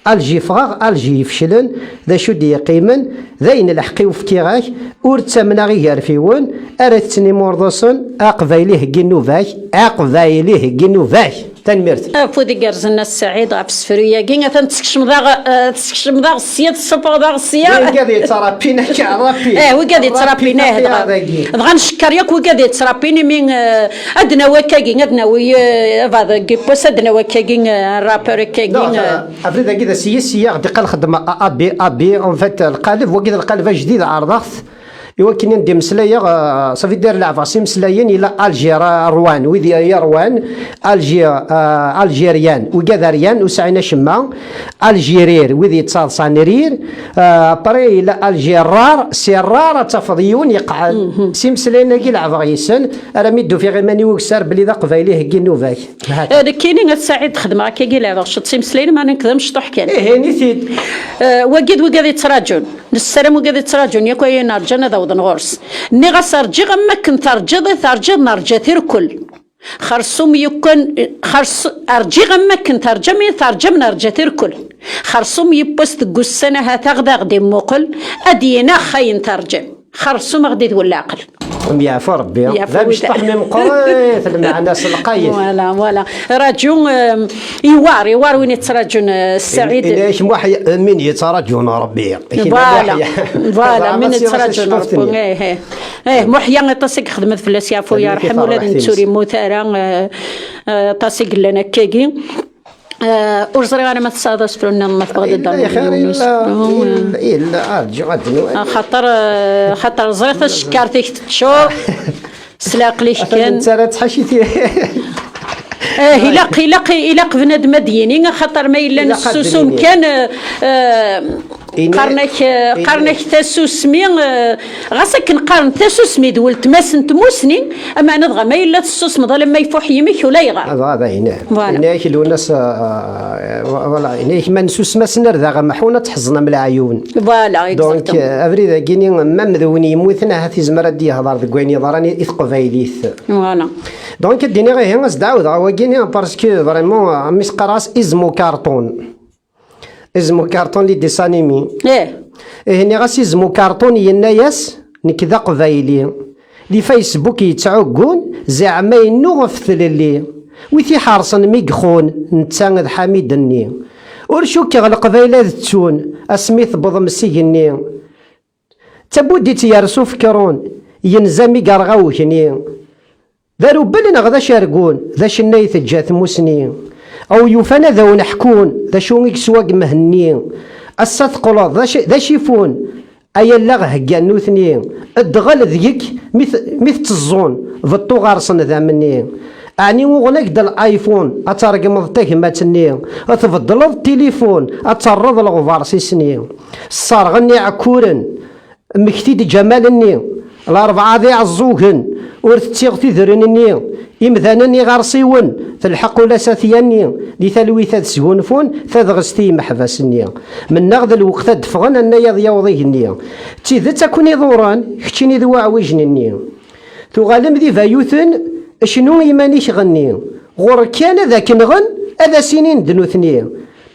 A: الجي فغاغ الجي فشلن ذا شو دي قيمن ذاين الحقي وفكيغاك ور تمنا غير فيون ارثني مرضصن اقبايلي هكي نوفاك اقبايلي هكي نوفاك تنمرت
B: فودي كارزنا السعيد غاف السفريه كي تنتسكشم ذا السياد الصفر ذا السياد
A: قاعد يترابينا كعرابي
B: وقاعد يترابينا بغا نشكر ياك وقاعد يترابيني من ادنا وكاكين ادنا وي هذا كيبوس ادنا وكاكين رابر كاكين
A: افريدا كذا سياسيه غادي قال خدمه ابي اون فيت القالب وكذا القالب جديد عرضت يمكن ندي مسلايا صافي دار العفاصي مسلايين الى الجيرا روان ويدي هي روان الجيريان وكذاريان وسعينا شما الجيرير ويدي تصاد صانرير بري الى الجيرار سيرار تفضيون يقعد سي مسلاينا كي العفايسن راه ميدو في غيماني وكسار بلي ذا قبايليه كي نوفاك
B: كاينين سعيد خدمه كي لا شط سي مسلاين ما نكذبش طح كان
A: نسيت
B: وقاعد يتراجعون السلام وقاعد يتراجعون ياكو ينرجنا ذا نغرس ني غسرجي غمكن ترجي نرجع تركل خرصوم يكون خرص ارجي غمكن ترجم نرجع تركل خرصوم يبوست قسنا هتغدا غدي موقل ادينا خاين ترجم خرصوم غدي ولا عقل
A: يعفو ربي ذا باش تحميم قريث مع الناس القايف
B: فوالا راجون يوار وين يتراجون السعيد
A: ليش من يتراجون ربي
B: فوالا من يتراجون ربي ايه محيا طاسك خدمت في الاسياف ويا رحم ولاد نتسوري موثارا طاسك لنا كاكي ورزري انا ما تصادش فرونا ما تبغي
A: يا خير الا ارجع
B: خاطر زريت الشكارتيك تشوف سلاق ليش كان
A: انت راه تحشيتي
B: إلاق بنادم ديني خاطر ما إلا نسوسوم كان قرنك تاسوسمي غاسك نقارن تاسوسمي دولت ماسن تموسني اما نضغى ما الا تسوس مضى لما يفوح يمك ولا يغار
A: هذا هناك لو الناس فوالا هناك ما نسوس ماسن رذا محونه تحزنا من العيون
B: فوالا
A: دونك افريدا كيني ما مذوني يموتنا هاتي زمره دي هضر دكويني ضراني يثقفايليث
B: فوالا
A: دونك الدنيا غير هنا دعوه هو كيني باسكو فريمون مسقراس ازمو كارطون لي ديسانيمي هني غاسي ازمو كارطون يناياس نكذا قبايلي لي فيسبوك يتعقون زعما ينو غفثل اللي ويثي حارصن ميقخون نتساند حميدني ورشوكي غالقبايلة تون اسميث بضم السيجني تبودي تيارسو فكرون ينزامي قرغوكني دارو بلنا غدا شارقون ذا شنايث جاث موسني او يوفانا ذا ونحكون ذا شونيك سواق مهني السثقل ذا شيفون ايا لاغ هكا نوثني الدغل ذيك مثل الزون ضطو غارصن ذا مني أعني وغناك دا الايفون اترقم تهمتني اتفضل التليفون اترض الغفار سيسني الصارغني عكورن مكتيد جمالني الاربعه ذي عزوهن ورتيغتي ذرنني إمذانني غارصيون تلحق ولا ساثياني لثلوي ثاد سهونفون ثاد غستي محبسني من نغذ الوقت دفغن أن يضيهني تيذا تكوني ضوران كتشيني ذو عويجنني تغالم ذي فايوثن شنو إيمانيش غني غور كان ذاك نغن هذا سنين دنوثني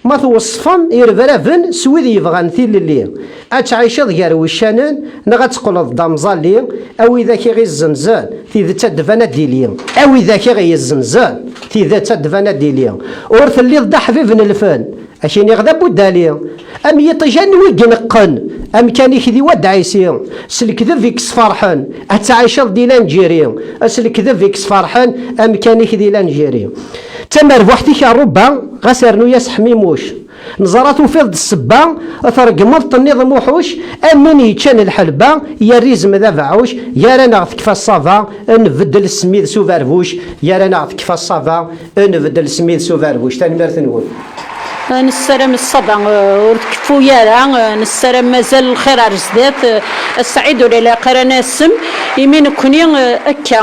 A: ما توصفن يرفرافن سويدي يبغان ثيل اللي اتعيش غير وشانن نغا تقول الضمزالي او اذا كي غي الزنزان في ذا تدفنا ديلي او اذا كي غي الزنزان في ذا تدفنا ديلي ورث اللي ضد حبيبنا الفن اشيني غدا بودالي ام يطجن ويقنقن ام كان يخذي ودعيسي سلكذب فيكس فرحان اتعيش ديلان جيري اسلكذب فيكس فرحان ام كان يخذي لانجيري تمر بوحدك ربا غسرنو يسحميموش نزراتو في السبا ثرقمت النظام وحوش امن يتشان الحلبه يا ريزم ذا فعوش يا رانا كيف الصافا نبدل السميد سوفرفوش يا رانا كيف الصافا نبدل السميد سوفرفوش تنمرت نقول
B: نسلم الصبا ورتكفو يارا نسلم مازال الخير على الزدات السعيد ولا قرانا السم يمين كوني اكا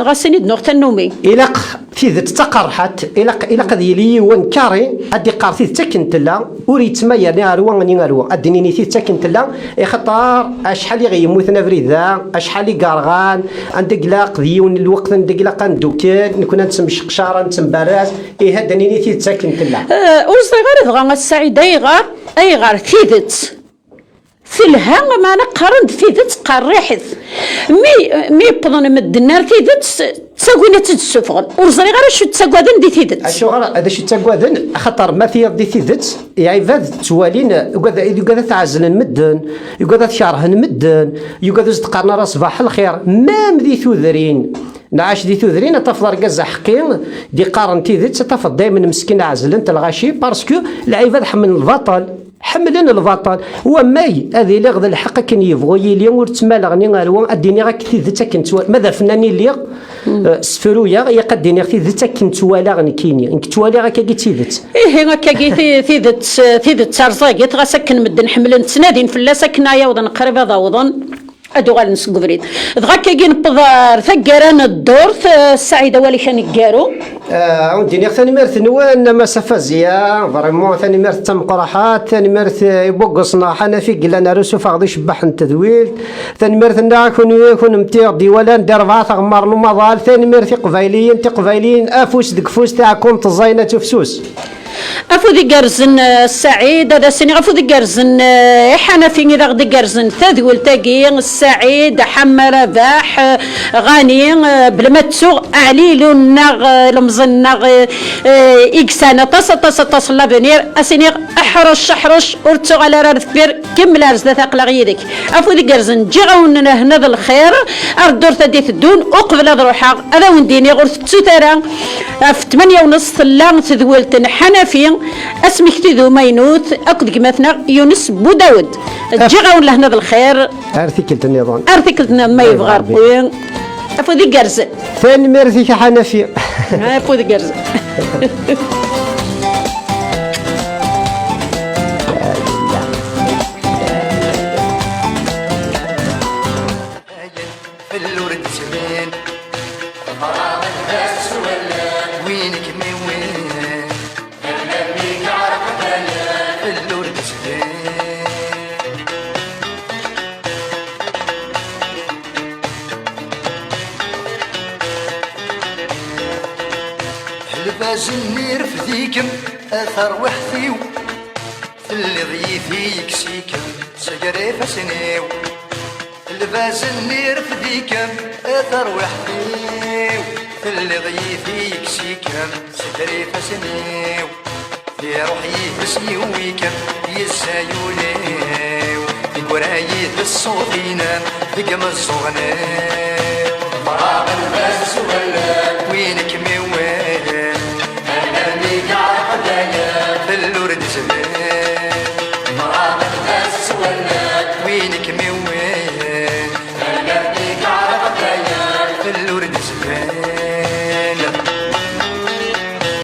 B: غاسيني نقطة النومي
A: إلا تيذت تقرحت إلا قد يلي وانكاري أدي قارتي تكنت لا أريد ما يعني أروان غني أروان أديني تي تكنت لا خطار أشحال يغيموتنا فريدا أشحال يقارغان عندك لا قديون الوقت عندك لا قندوكين نكون نتسمش قشارة نتسم براز هادني تي تكنت لا
B: غير غا السعيد أي غار ثيدت ثلها ما نقارن ثيدت قريحث مي بضن مد النار ثيدت تساقونا تتسفغن ورزري غير شو تساقوادن دي ثيدت
A: أشو غير هذا شو تساقوادن خطر ما في دي ثيدت يعيفاد توالين يقعد تعزلن مدن يقعد تشارهن مدن يقعد تقارن راس صباح الخير مام ذي ثوذرين نعاش دي ثوذرين تفضل قزا حقين دي قارن تيذت تفضل دائما مسكين عزل انت الغاشي باسكو العباد حمل البطل حملن البطل وماي هذه اللي غدا الحق كان يبغوا يلي ورتمالغني غالوا اديني غا كثيذت كنت ماذا فناني اللي سفرويا يقديني كثيذت كنت ولا غني كيني انك توالي غا كي تيذت
B: ايه كا ثيذت ترزاقيت غا سكن مدن حملن تنادين فلا سكنايا وضن قريب هذا وضن ادو غال نسق فريد دغا كي نبضار ثقران الدور السعيده ولي كان يقارو
A: عندي ثاني مرث نوان مسافه زيا فريمون ثاني مرث تم قراحات ثاني مرث يبقصنا حنا في قلنا رسو فغدي شبح التدويل ثاني مرث يكون متيغ ديولا ندير 4 غمار مظال ثاني مرث قبايليين افوس دكفوس تاعكم تزاينه تفسوس
B: افودي قرزن السعيد هذا سني افودي قرزن حنا فيني ذا غدي قرزن تذول تاقي السعيد حمر ذاح غاني بلا تسوغ عليلو النغ المزنغ اكسانا تص لافينير اسيني احرش ورتو على راه كبير كمل ارز ثاقلا غيدك افودي قرزن جي غون هنا ذا الخير الدور تدي تدون اقبل هذا روحها هذا ونديني غرفه تسوتارا في 8:30 لا تذولت حنا في اسمك تذو مينوث اكد كمثنا يونس بوداود جي غون لهنا بالخير
A: ارتكلت النظام
B: ارتكلتنا ما يبغى ربي افودي قرز
A: ثاني مرثي حنفي
B: افودي قرز
C: لبازني رفديكم اثر وحثيو اللي ضيفي يكسيكم سجري فسنيو لبازني رفديكم اثر وحثيو اللي ضيفي يكسيكم سجري فسنيو في روحي تسيويكم يسايوليو في قرايد الصوتينا في قمص صغنيو فراغ الباس ولا وينك